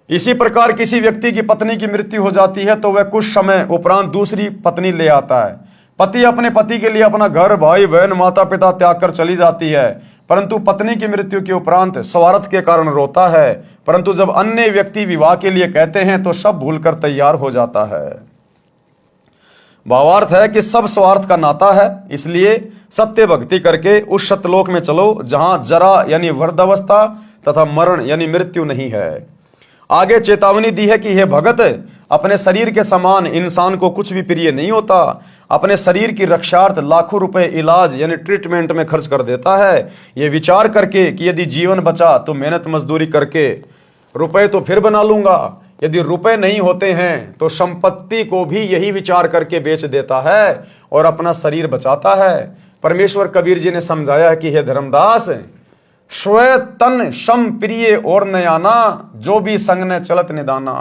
इसी प्रकार किसी व्यक्ति की पत्नी की मृत्यु हो जाती है तो वह कुछ समय उपरांत दूसरी पत्नी ले आता है। पति अपने पति के लिए अपना घर, भाई बहन, माता पिता त्याग कर चली जाती है, परंतु पत्नी की मृत्यु के उपरांत स्वार्थ के कारण रोता है। परंतु जब अन्य व्यक्ति विवाह के लिए कहते हैं तो सब भूलकर तैयार हो जाता है। भावार्थ है कि सब स्वार्थ का नाता है। इसलिए सत्य भक्ति करके उस सतलोक में चलो जहां जरा यानी वृद्धावस्था तथा मरण यानी मृत्यु नहीं है। आगे चेतावनी दी है कि हे भगत, अपने शरीर के समान इंसान को कुछ भी प्रिय नहीं होता। अपने शरीर की रक्षार्थ लाखों रुपए इलाज यानी ट्रीटमेंट में खर्च कर देता है, ये विचार करके कि यदि जीवन बचा तो मेहनत मजदूरी करके रुपए तो फिर बना लूंगा। यदि रुपए नहीं होते हैं तो संपत्ति को भी यही विचार करके बेच देता है और अपना शरीर बचाता है। परमेश्वर कबीर जी ने समझाया है कि हे धर्मदास, स्व तन सम प्रिय और नयाना, जो भी संग न चलत निदाना।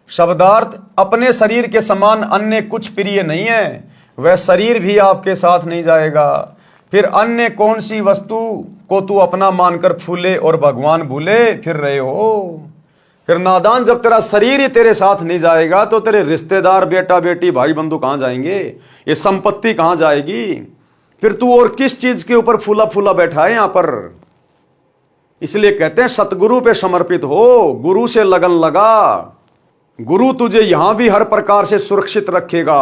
शब्दार्थ, अपने शरीर के समान अन्य कुछ प्रिय नहीं है, वह शरीर भी आपके साथ नहीं जाएगा। फिर अन्य कौन सी वस्तु को तू अपना मानकर फूले और भगवान भूले फिर रहे हो। फिर नादान, जब तेरा शरीर ही तेरे साथ नहीं जाएगा तो तेरे रिश्तेदार, बेटा बेटी, भाई बंधु कहां जाएंगे, ये संपत्ति कहां जाएगी। फिर तू और किस चीज के ऊपर फूला फूला बैठा है यहां पर। इसलिए कहते हैं सतगुरु पे समर्पित हो, गुरु से लगन लगा। गुरु तुझे यहां भी हर प्रकार से सुरक्षित रखेगा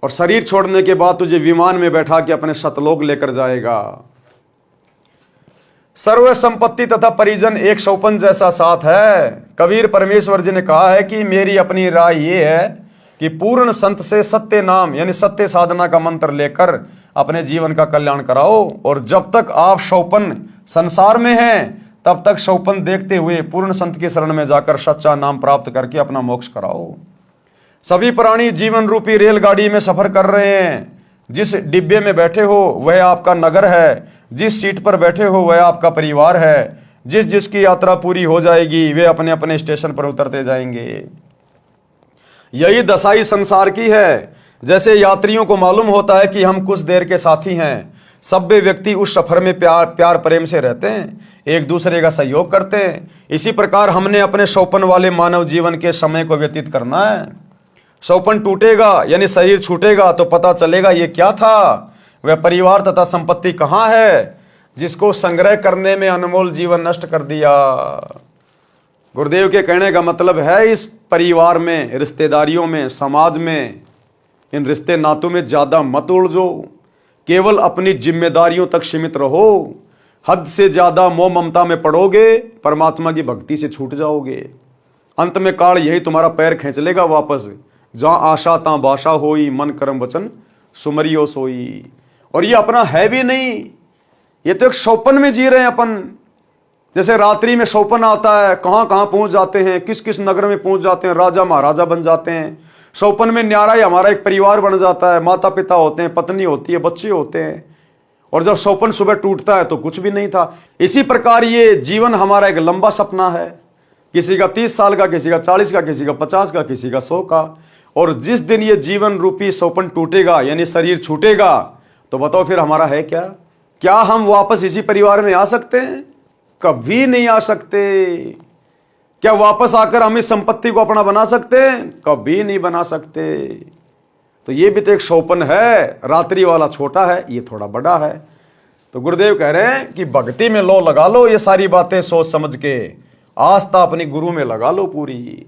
और शरीर छोड़ने के बाद तुझे विमान में बैठा के अपने सतलोक लेकर जाएगा। सर्व संपत्ति तथा परिजन एक सौपन जैसा साथ है। कबीर परमेश्वर जी ने कहा है कि मेरी अपनी राय ये है कि पूर्ण संत से सत्य नाम यानी सत्य साधना का मंत्र लेकर अपने जीवन का कल्याण कराओ। और जब तक आप सौपन संसार में हैं तब तक सौपन देखते हुए पूर्ण संत की शरण में जाकर सच्चा नाम प्राप्त करके अपना मोक्ष कराओ। सभी प्राणी जीवन रूपी रेलगाड़ी में सफर कर रहे हैं। जिस डिब्बे में बैठे हो वह आपका नगर है, जिस सीट पर बैठे हो वह आपका परिवार है, जिस जिसकी यात्रा पूरी हो जाएगी वे अपने अपने स्टेशन पर उतरते जाएंगे। यही दशा इस संसार की है। जैसे यात्रियों को मालूम होता है कि हम कुछ देर के साथी हैं, सभ्य व्यक्ति उस सफर में प्यार प्रेम से रहते हैं, एक दूसरे का सहयोग करते हैं। इसी प्रकार हमने अपने सौपन वाले मानव जीवन के समय को व्यतीत करना है। सौपन टूटेगा यानी शरीर छूटेगा तो पता चलेगा ये क्या था। वह परिवार तथा संपत्ति कहाँ है जिसको संग्रह करने में अनमोल जीवन नष्ट कर दिया। गुरुदेव के कहने का मतलब है इस परिवार में, रिश्तेदारियों में, समाज में, इन रिश्ते नातों में ज्यादा मत उलझो, केवल अपनी जिम्मेदारियों तक सीमित रहो। हद से ज्यादा मोह ममता में पड़ोगे, परमात्मा की भक्ति से छूट जाओगे। अंत में काल यही तुम्हारा पैर खींच लेगा वापस, जहां आशा ता बाशा होई, मन कर्म वचन सुमरियो सोई। और ये अपना है भी नहीं, ये तो एक सौपन में जी रहे हैं अपन। जैसे रात्रि में सौपन आता है, कहां कहां पहुंच जाते हैं, किस किस नगर में पहुंच जाते हैं, राजा महाराजा बन जाते हैं। सौपन में न्यारा ही हमारा एक परिवार बन जाता है, माता पिता होते हैं, पत्नी होती है, बच्चे होते हैं। और जब सौपन सुबह टूटता है तो कुछ भी नहीं था। इसी प्रकार ये जीवन हमारा एक लंबा सपना है, किसी का 30 साल का, किसी का 40 का, किसी का 50 का, किसी का 100 का। और जिस दिन ये जीवन रूपी सौपन टूटेगा यानी शरीर छूटेगा तो बताओ फिर हमारा है क्या? क्या हम वापस इसी परिवार में आ सकते हैं? कभी नहीं आ सकते। क्या वापस आकर हम इस संपत्ति को अपना बना सकते हैं? कभी नहीं बना सकते। तो ये भी तो एक सौपन है। रात्रि वाला छोटा है, ये थोड़ा बड़ा है। तो गुरुदेव कह रहे हैं कि भक्ति में लो लगा लो, ये सारी बातें सोच समझ के आस्था अपनी गुरु में लगा लो पूरी।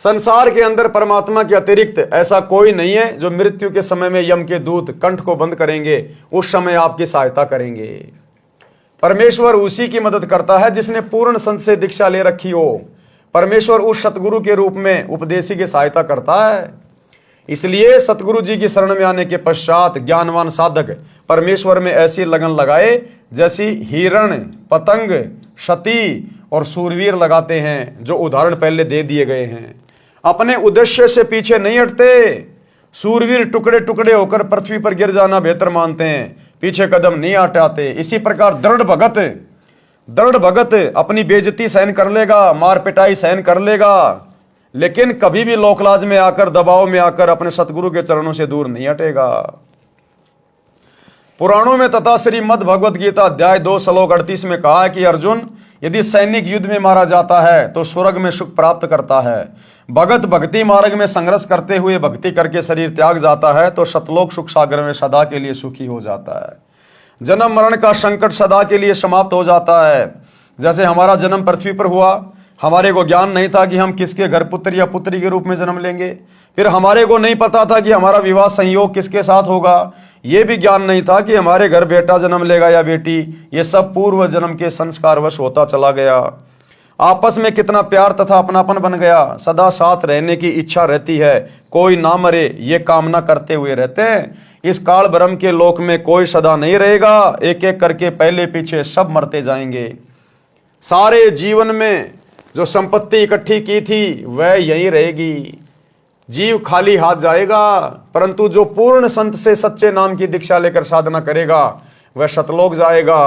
संसार के अंदर परमात्मा के अतिरिक्त ऐसा कोई नहीं है जो मृत्यु के समय में यम के दूत कंठ को बंद करेंगे, उस समय आपकी सहायता करेंगे। परमेश्वर उसी की मदद करता है जिसने पूर्ण संत से दीक्षा ले रखी हो। परमेश्वर उस सतगुरु के रूप में उपदेशी की सहायता करता है। इसलिए सतगुरु जी की शरण में आने के पश्चात ज्ञानवान साधक परमेश्वर में ऐसी लगन लगाए जैसी हिरण, पतंग, सती और सूरवीर लगाते हैं, जो उदाहरण पहले दे दिए गए हैं। अपने उद्देश्य से पीछे नहीं हटते। सूरवीर टुकड़े टुकड़े होकर पृथ्वी पर गिर जाना बेहतर मानते हैं, पीछे कदम नहीं हटाते। इसी प्रकार दृढ़ भगत अपनी बेइज्जती सहन कर लेगा, मार पिटाई सहन कर लेगा, लेकिन कभी भी लोकलाज में आकर, दबाव में आकर अपने सतगुरु के चरणों से दूर नहीं हटेगा। पुराणों में तथा श्रीमद् भगवत गीता अध्याय 2 श्लोक 38 में कहा है कि अर्जुन, यदि सैनिक युद्ध में मारा जाता है तो स्वर्ग में सुख प्राप्त करता है। भगत भक्ति मार्ग में संघर्ष करते हुए भक्ति करके शरीर त्याग जाता है तो सतलोक सुख सागर में सदा के लिए सुखी हो जाता है। जन्म मरण का संकट सदा के लिए समाप्त हो जाता है। जैसे हमारा जन्म पृथ्वी पर हुआ, हमारे को ज्ञान नहीं था कि हम किसके घर पुत्र या पुत्री के रूप में जन्म लेंगे। फिर हमारे को नहीं पता था कि हमारा विवाह संयोग किसके साथ होगा। ये भी ज्ञान नहीं था कि हमारे घर बेटा जन्म लेगा या बेटी। ये सब पूर्व जन्म के संस्कारवश होता चला गया। आपस में कितना प्यार तथा अपनापन बन गया। सदा साथ रहने की इच्छा रहती है, कोई ना मरे ये कामना करते हुए रहते हैं। इस काल ब्रह्म के लोक में कोई सदा नहीं रहेगा, एक एक करके पहले पीछे सब मरते जाएंगे। सारे जीवन में जो संपत्ति इकट्ठी की थी वह यहीं रहेगी। जीव खाली हाथ जाएगा, परंतु जो पूर्ण संत से सच्चे नाम की दीक्षा लेकर साधना करेगा वह सतलोक जाएगा।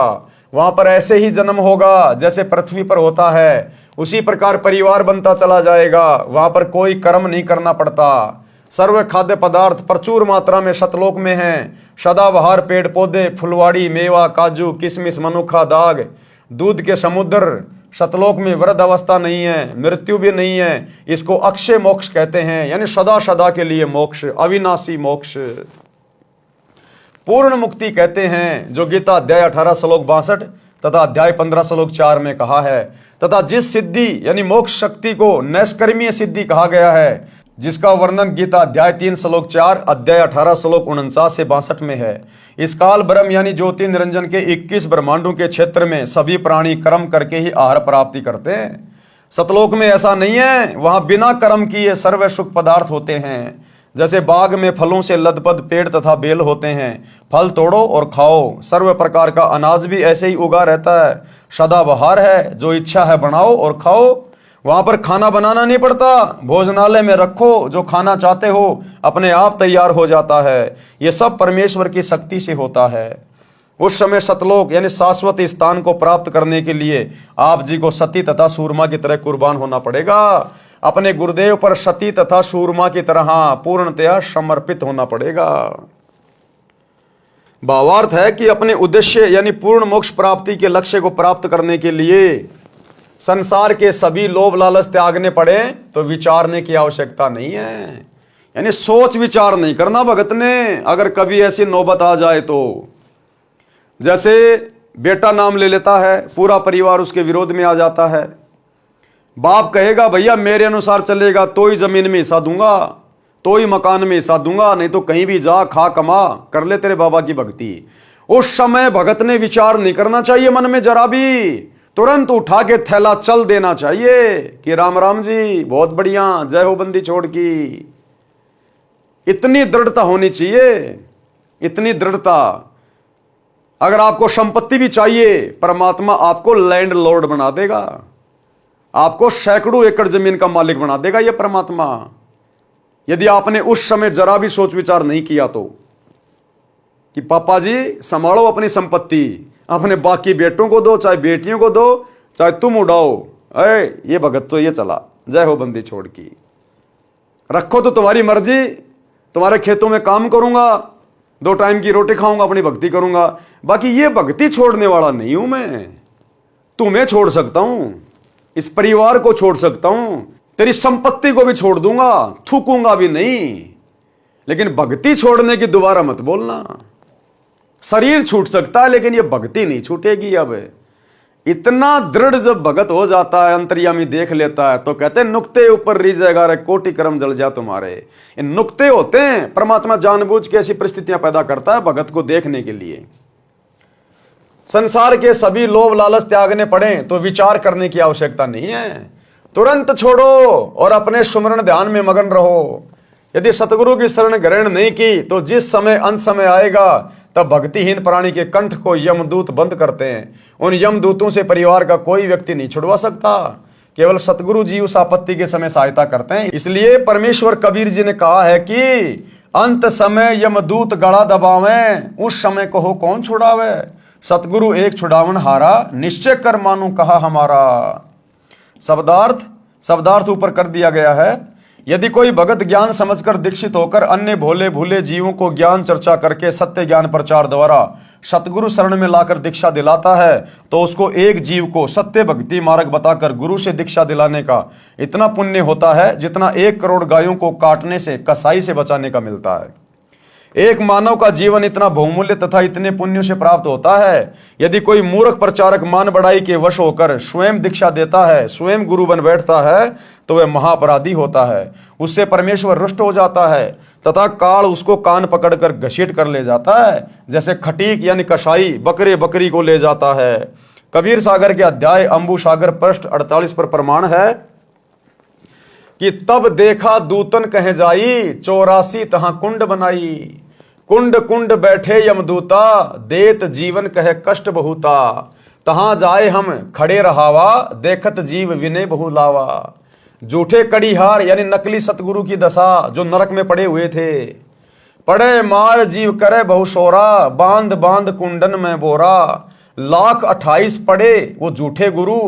वहां पर ऐसे ही जन्म होगा जैसे पृथ्वी पर होता है, उसी प्रकार परिवार बनता चला जाएगा। वहां पर कोई कर्म नहीं करना पड़ता। सर्व खाद्य पदार्थ प्रचुर मात्रा में सतलोक में हैं। सदाबहार पेड़ पौधे, फुलवाड़ी, मेवा, काजू, किशमिश, मनुखा, दाग, दूध के समुद्र। सतलोक में वृद्ध अवस्था नहीं है, मृत्यु भी नहीं है। इसको अक्षय मोक्ष कहते हैं, यानी सदा सदा के लिए मोक्ष, अविनाशी मोक्ष, पूर्ण मुक्ति कहते हैं, जो गीता अध्याय 18 श्लोक 62 तथा अध्याय 15 श्लोक 4 में कहा है। तथा जिस सिद्धि यानी मोक्ष शक्ति को नैष्कर्मीय सिद्धि कहा गया है, जिसका वर्णन गीता अध्याय 3 श्लोक 4, अध्याय 18 श्लोक 49 से 62 में है। इस काल ब्रह्म यानी ज्योति निरंजन के 21 ब्रह्मांडों के क्षेत्र में सभी प्राणी कर्म करके ही आहार प्राप्ति करते हैं। सतलोक में ऐसा नहीं है, वहां बिना कर्म किए सर्व सुख पदार्थ होते हैं। जैसे बाग में फलों से लदपद पेड़ तथा बेल होते हैं, फल तोड़ो और खाओ। सर्व प्रकार का अनाज भी ऐसे ही उगा रहता है, सदाबहार है, जो इच्छा है बनाओ और खाओ। वहां पर खाना बनाना नहीं पड़ता, भोजनालय में रखो, जो खाना चाहते हो अपने आप तैयार हो जाता है। ये सब परमेश्वर की शक्ति से होता है। उस समय सतलोक यानी शाश्वत स्थान को प्राप्त करने के लिए आप जी को सती तथा सूरमा की तरह कुर्बान होना पड़ेगा। अपने गुरुदेव पर सती तथा सूरमा की तरह पूर्णतया समर्पित होना पड़ेगा। भावार्थ है कि अपने उद्देश्य यानी पूर्ण मोक्ष प्राप्ति के लक्ष्य को प्राप्त करने के लिए संसार के सभी लोभ लालच त्यागने पड़े तो विचारने की आवश्यकता नहीं है। यानी सोच विचार नहीं करना भगत ने। अगर कभी ऐसी नौबत आ जाए तो, जैसे बेटा नाम ले लेता है, पूरा परिवार उसके विरोध में आ जाता है। बाप कहेगा भैया मेरे अनुसार चलेगा तो ही जमीन में हिस्सा दूंगा, तो ही मकान में हिस्सा दूंगा, नहीं तो कहीं भी जा खा कमा कर ले तेरे बाबा की भक्ति। उस समय भगत ने विचार नहीं करना चाहिए मन में जरा भी, तुरंत उठा के थैला चल देना चाहिए कि राम राम जी बहुत बढ़िया, जय हो बंदी छोड़ की। इतनी दृढ़ता होनी चाहिए, इतनी दृढ़ता। अगर आपको संपत्ति भी चाहिए, परमात्मा आपको लैंड लॉर्ड बना देगा, आपको सैकड़ों एकड़ जमीन का मालिक बना देगा यह परमात्मा, यदि आपने उस समय जरा भी सोच विचार नहीं किया तो। कि पापा जी संभालो अपनी संपत्ति, अपने बाकी बेटों को दो, चाहे बेटियों को दो, चाहे तुम उड़ाओ। ये भगत तो ये चला, जय हो बंदी छोड़ की। रखो तो तुम्हारी मर्जी, तुम्हारे खेतों में काम करूंगा, 2 टाइम की रोटी खाऊंगा, अपनी भक्ति करूंगा। बाकी ये भक्ति छोड़ने वाला नहीं हूं मैं। तुम्हें छोड़ सकता हूं, इस परिवार को छोड़ सकता हूं, तेरी संपत्ति को भी छोड़ दूंगा, थूकूंगा भी नहीं, लेकिन भक्ति छोड़ने की दोबारा मत बोलना। शरीर छूट सकता है लेकिन ये भक्ति नहीं छूटेगी। अब इतना दृढ़ जब भगत हो जाता है, अंतर्यामी देख लेता है, तो कहते हैं नुक्ते ऊपर रीजेगा रे कोटि कर्म जल जा तुम्हारे। ये नुक्ते होते हैं, परमात्मा जानबूझ के ऐसी परिस्थितियां पैदा करता है भगत को देखने के लिए। संसार के सभी लोभ लालच त्यागने पड़े तो विचार करने की आवश्यकता नहीं है, तुरंत छोड़ो और अपने सुमरण ध्यान में मगन रहो। यदि सतगुरु की शरण ग्रहण नहीं की तो जिस समय अंत समय आएगा तब भक्तिहीन प्राणी के कंठ को यमदूत बंद करते हैं। उन यमदूतों से परिवार का कोई व्यक्ति नहीं छुड़वा सकता, केवल सतगुरु जी उस आपत्ति के समय सहायता करते हैं। इसलिए परमेश्वर कबीर जी ने कहा है कि अंत समय यमदूत गड़ा दबावे, उस समय को हो कौन छुड़ावे। सतगुरु एक छुड़ावन हारा, निश्चय कर मानू कहा हमारा। शब्दार्थ ऊपर कर दिया गया है। यदि कोई भगत ज्ञान समझकर दीक्षित होकर अन्य भोले भूले जीवों को ज्ञान चर्चा करके सत्य ज्ञान प्रचार द्वारा सतगुरु शरण में लाकर दीक्षा दिलाता है तो उसको एक जीव को सत्य भक्ति मार्ग बताकर गुरु से दीक्षा दिलाने का इतना पुण्य होता है जितना 1 करोड़ गायों को काटने से, कसाई से बचाने का मिलता है। एक मानव का जीवन इतना बहुमूल्य तथा इतने पुण्यों से प्राप्त होता है। यदि कोई मूर्ख प्रचारक मान बढ़ाई के वश होकर स्वयं दीक्षा देता है, स्वयं गुरु बन बैठता है, तो वह महापराधी होता है। उससे परमेश्वर रुष्ट हो जाता है तथा काल उसको कान पकड़कर घसीट कर ले जाता है, जैसे खटीक यानी कसाई बकरे बकरी को ले जाता है। कबीर सागर के अध्याय अंबु सागर पृष्ठ 48 पर प्रमाण है कि तब देखा दूतन कह जाई, 84 तहां कुंड बनाई। कुंड कुंड बैठे यमदूता, देत जीवन कह कष्ट बहुता। तहां जाए हम खड़े रहावा, देखत जीव विनय बहु लावा। झूठे कड़ीहार यानी नकली सतगुरु की दशा जो नरक में पड़े हुए थे। पड़े मार जीव करे बहु शोरा, बांध बांध कुंडन में बोरा। 1,28,000 पड़े वो झूठे गुरु,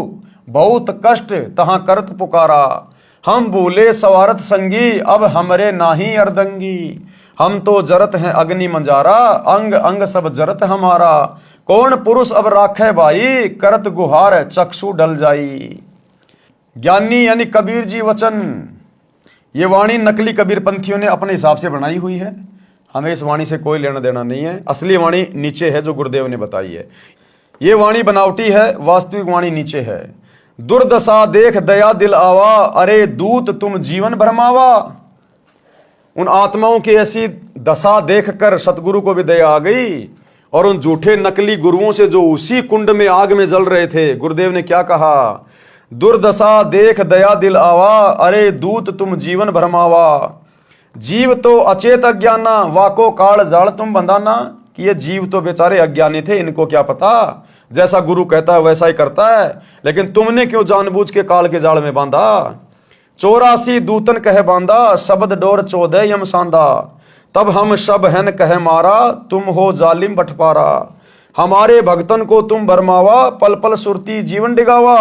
बहुत कष्ट तहां करत पुकारा। हम भूले सवारत संगी, अब हमरे नाही अर्दंगी। हम तो जरत हैं अग्नि मंजारा, अंग अंग सब जरत हमारा। कौन पुरुष अब राखे भाई, करत गुहार चक्षु डल जाई। ज्ञानी यानी कबीर जी वचन। ये वाणी नकली कबीर पंथियों ने अपने हिसाब से बनाई हुई है, हमें इस वाणी से कोई लेना देना नहीं है। असली वाणी नीचे है जो गुरुदेव ने बताई है। ये वाणी बनावटी है, वास्तविक वाणी नीचे है। दुर्दशा देख दया दिल आवा, अरे दूत तुम जीवन भरमावा। उन आत्माओं की ऐसी दशा देखकर सतगुरु को भी दया आ गई और उन झूठे नकली गुरुओं से जो उसी कुंड में आग में जल रहे थे, गुरुदेव ने क्या कहा, दुर्दशा देख दया दिल आवा, अरे दूत तुम जीवन भरमावा। जीव तो अचेत अज्ञाना, वाको काल जाल तुम बंधाना। कि ये जीव तो बेचारे अज्ञानी थे, इनको क्या पता, जैसा गुरु कहता है वैसा ही करता है, लेकिन तुमने क्यों जानबूझ के काल के जाल में बांधा। 84 दूतन कहे बांधा, शब्द डोर 14 यम सांदा, तब हम सब हन कहे मारा, तुम हो जालिम बटपारा। हमारे भक्तन को तुम भरमावा, पल पल सुरती जीवन डिगावा,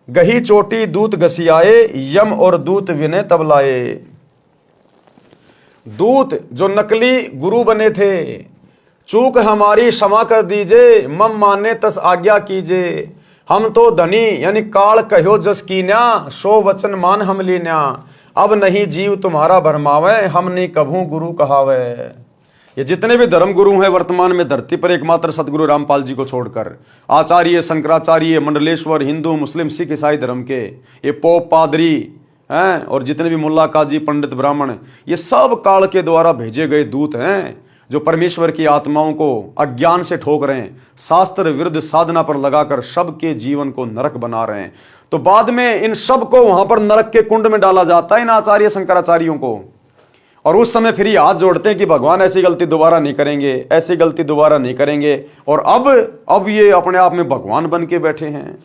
गही चोटी दूत घसियाए, यम और दूत विनय तब लाए। दूत जो नकली गुरु बने थे, चूक हमारी क्षमा कर दीजिए, मम माने तस आज्ञा कीजिए। हम तो धनी यानी काल कहो जस कीन्या, सो वचन मान हम लीन्या। अब नहीं जीव तुम्हारा भरमावे, हमने कभू गुरु कहावे। ये जितने भी धर्म गुरु हैं वर्तमान में धरती पर, एकमात्र सतगुरु रामपाल जी को छोड़कर, आचार्य शंकराचार्य मंडलेश्वर, हिंदू मुस्लिम सिख ईसाई धर्म के ये पोप पादरी हैं और जितने भी मुल्ला काजी पंडित ब्राह्मण, ये सब काल के द्वारा भेजे गए दूत हैं जो परमेश्वर की आत्माओं को अज्ञान से ठोक रहे हैं, शास्त्र विरुद्ध साधना पर लगाकर सबके जीवन को नरक बना रहे हैं। तो बाद में इन सब को वहां पर नरक के कुंड में डाला जाता है, इन आचार्य शंकराचार्यों को, और उस समय फिर ये हाथ जोड़ते हैं कि भगवान ऐसी गलती दोबारा नहीं करेंगे, ऐसी गलती दोबारा नहीं करेंगे। और अब ये अपने आप में भगवान बन के बैठे हैं।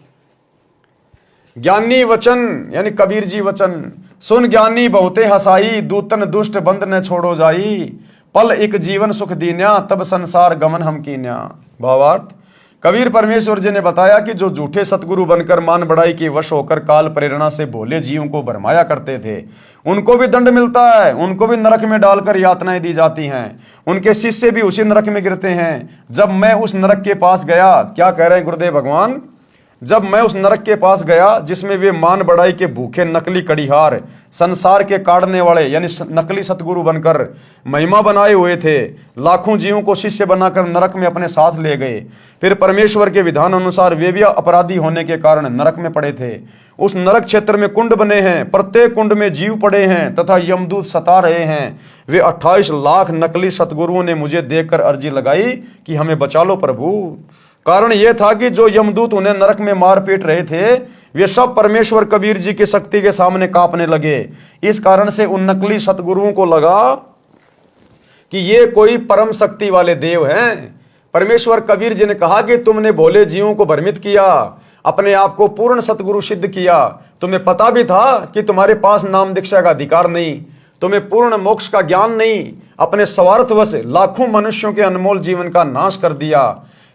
ज्ञानी वचन यानी कबीर जी वचन, सुन ज्ञानी बहुते हसाई, दूतन दुष्ट बंद न छोड़ो जाई, पल एक जीवन सुख दीन्या, तब संसार गमन हम कीन्या। भावार्थ, कबीर परमेश्वर जी ने बताया कि जो झूठे सतगुरु बनकर मान बढ़ाई के वश होकर काल प्रेरणा से भोले जीवों को भरमाया करते थे, उनको भी दंड मिलता है, उनको भी नरक में डालकर यातनाएं दी जाती हैं, उनके शिष्य भी उसी नरक में गिरते हैं। जब मैं उस नरक के पास गया, क्या कह रहे हैं गुरुदेव भगवान, जब मैं उस नरक के पास गया जिसमें वे मान बढ़ाई के भूखे नकली कड़ीहार, संसार के काटने वाले यानी नकली सतगुरु बनकर महिमा बनाए हुए थे, लाखों जीवों को शिष्य बनाकर नरक में अपने साथ ले गए। फिर परमेश्वर के विधान अनुसार वे भी अपराधी होने के कारण नरक में पड़े थे। उस नरक क्षेत्र में कुंड बने हैं, प्रत्येक कुंड में जीव पड़े हैं तथा यमदूत सता रहे हैं। वे 28 लाख नकली सतगुरुओं ने मुझे देखकर अर्जी लगाई कि हमें बचा लो प्रभु। कारण यह था कि जो यमदूत उन्हें नरक में मार पीट रहे थे, वे सब परमेश्वर कबीर जी की शक्ति के सामने कांपने लगे। इस कारण से उन नकली सतगुरुओं को लगा कि ये कोई परम शक्ति वाले देव हैं। परमेश्वर कबीर जी ने कहा कि तुमने भोले जीवों को भ्रमित किया, अपने आप को पूर्ण सतगुरु सिद्ध किया, तुम्हें पता भी था कि तुम्हारे पास नाम दीक्षा का अधिकार नहीं, तुम्हें पूर्ण मोक्ष का ज्ञान नहीं, अपने स्वार्थवश लाखों मनुष्यों के अनमोल जीवन का नाश कर दिया।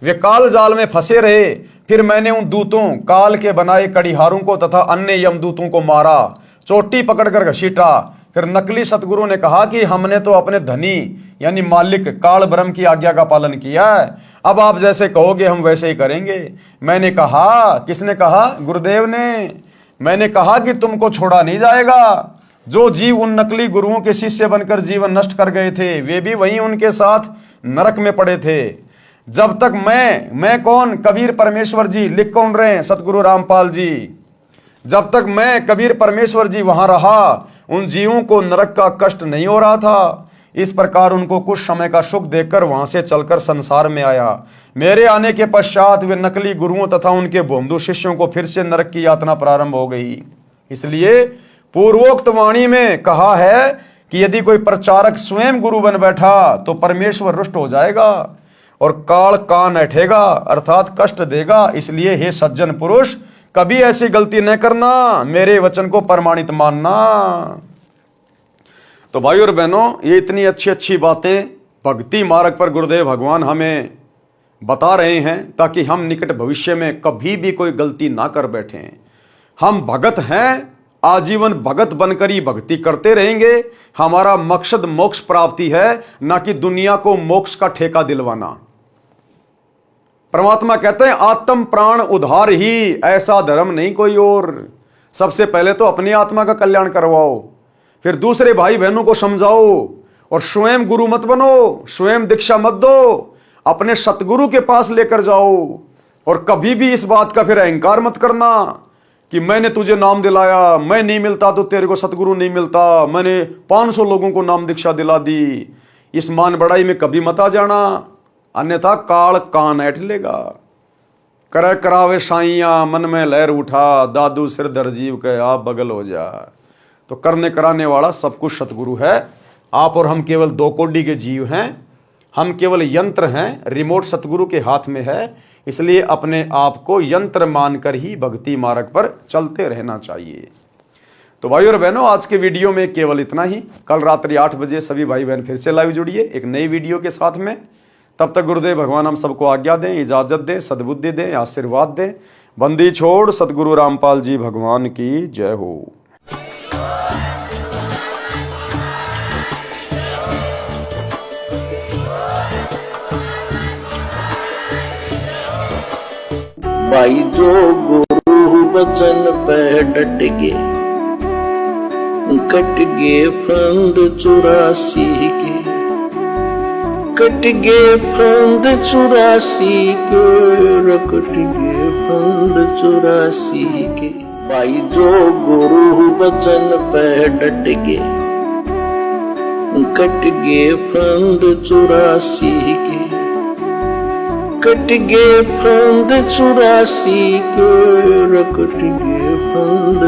वे काल जाल में फंसे रहे। फिर मैंने उन दूतों, काल के बनाए कड़ीहारों को तथा अन्य यमदूतों को मारा, चोटी पकड़कर घसीटा। फिर नकली सतगुरु ने कहा कि हमने तो अपने धनी यानी मालिक काल ब्रह्म की आज्ञा का पालन किया है, अब आप जैसे कहोगे हम वैसे ही करेंगे। मैंने कहा, किसने कहा? गुरुदेव ने। मैंने कहा कि तुमको छोड़ा नहीं जाएगा। जो जीव उन नकली गुरुओं के शिष्य बनकर जीवन नष्ट कर गए थे, वे भी वहीं उनके साथ नरक में पड़े थे। जब तक मैं कौन? कबीर परमेश्वर जी। लिख कौन रहे हैं? सतगुरु रामपाल जी। जब तक मैं कबीर परमेश्वर जी वहां रहा, उन जीवों को नरक का कष्ट नहीं हो रहा था। इस प्रकार उनको कुछ समय का सुख देकर वहां से चलकर संसार में आया। मेरे आने के पश्चात वे नकली गुरुओं तथा उनके भोंदू शिष्यों को फिर से नरक की यातना प्रारंभ हो गई। इसलिए पूर्वोक्त वाणी में कहा है कि यदि कोई प्रचारक स्वयं गुरु बन बैठा तो परमेश्वर रुष्ट हो जाएगा और काल कान ऐठेगा अर्थात कष्ट देगा। इसलिए हे सज्जन पुरुष, कभी ऐसी गलती न करना, मेरे वचन को प्रमाणित मानना। तो भाई और बहनों, ये इतनी अच्छी अच्छी बातें भक्ति मार्ग पर गुरुदेव भगवान हमें बता रहे हैं ताकि हम निकट भविष्य में कभी भी कोई गलती ना कर बैठें। हम भगत हैं, आजीवन भगत बनकर ही भक्ति करते रहेंगे। हमारा मकसद मोक्ष प्राप्ति है, ना कि दुनिया को मोक्ष का ठेका दिलवाना। परमात्मा कहते हैं आत्म प्राण उद्धार ही, ऐसा धर्म नहीं कोई और। सबसे पहले तो अपनी आत्मा का कल्याण करवाओ, फिर दूसरे भाई बहनों को समझाओ और स्वयं गुरु मत बनो, स्वयं दीक्षा मत दो, अपने सतगुरु के पास लेकर जाओ। और कभी भी इस बात का फिर अहंकार मत करना कि मैंने तुझे नाम दिलाया, मैं नहीं मिलता तो तेरे को सतगुरु नहीं मिलता, मैंने 500 लोगों को नाम दीक्षा दिला दी। इस मान बढ़ाई में कभी मत आ जाना, अन्यथा काल कान ऐठ लेगा। करे करावे साइया, मन में लहर उठा, दादू सिर धर जीव के आप बगल हो जा। तो करने कराने वाला सब कुछ सतगुरु है। आप और हम केवल 2 कोटि के जीव हैं। हम केवल यंत्र हैं, रिमोट सतगुरु के हाथ में है, इसलिए अपने आप को यंत्र मानकर ही भक्ति मार्ग पर चलते रहना चाहिए। तो भाई और बहनों, आज के वीडियो में केवल इतना ही। कल रात्रि 8 बजे सभी भाई बहन फिर से लाइव जुड़िए एक नई वीडियो के साथ में। तब तक गुरुदेव भगवान हम सबको आज्ञा दें, इजाजत दें, सद्बुद्धि दें, आशीर्वाद दें। बंदी छोड़ सतगुरु रामपाल जी भगवान की जय हो। भाई जो गुरु बचन पे डट के, कट गे फंद 84 के, कट गे फंद 84 के, कट गे फंद 84 के। भाई जो गुरु बचन पे डट के, कट गे फंद 84 के, कट गे फंद 84 के, कट गे फंद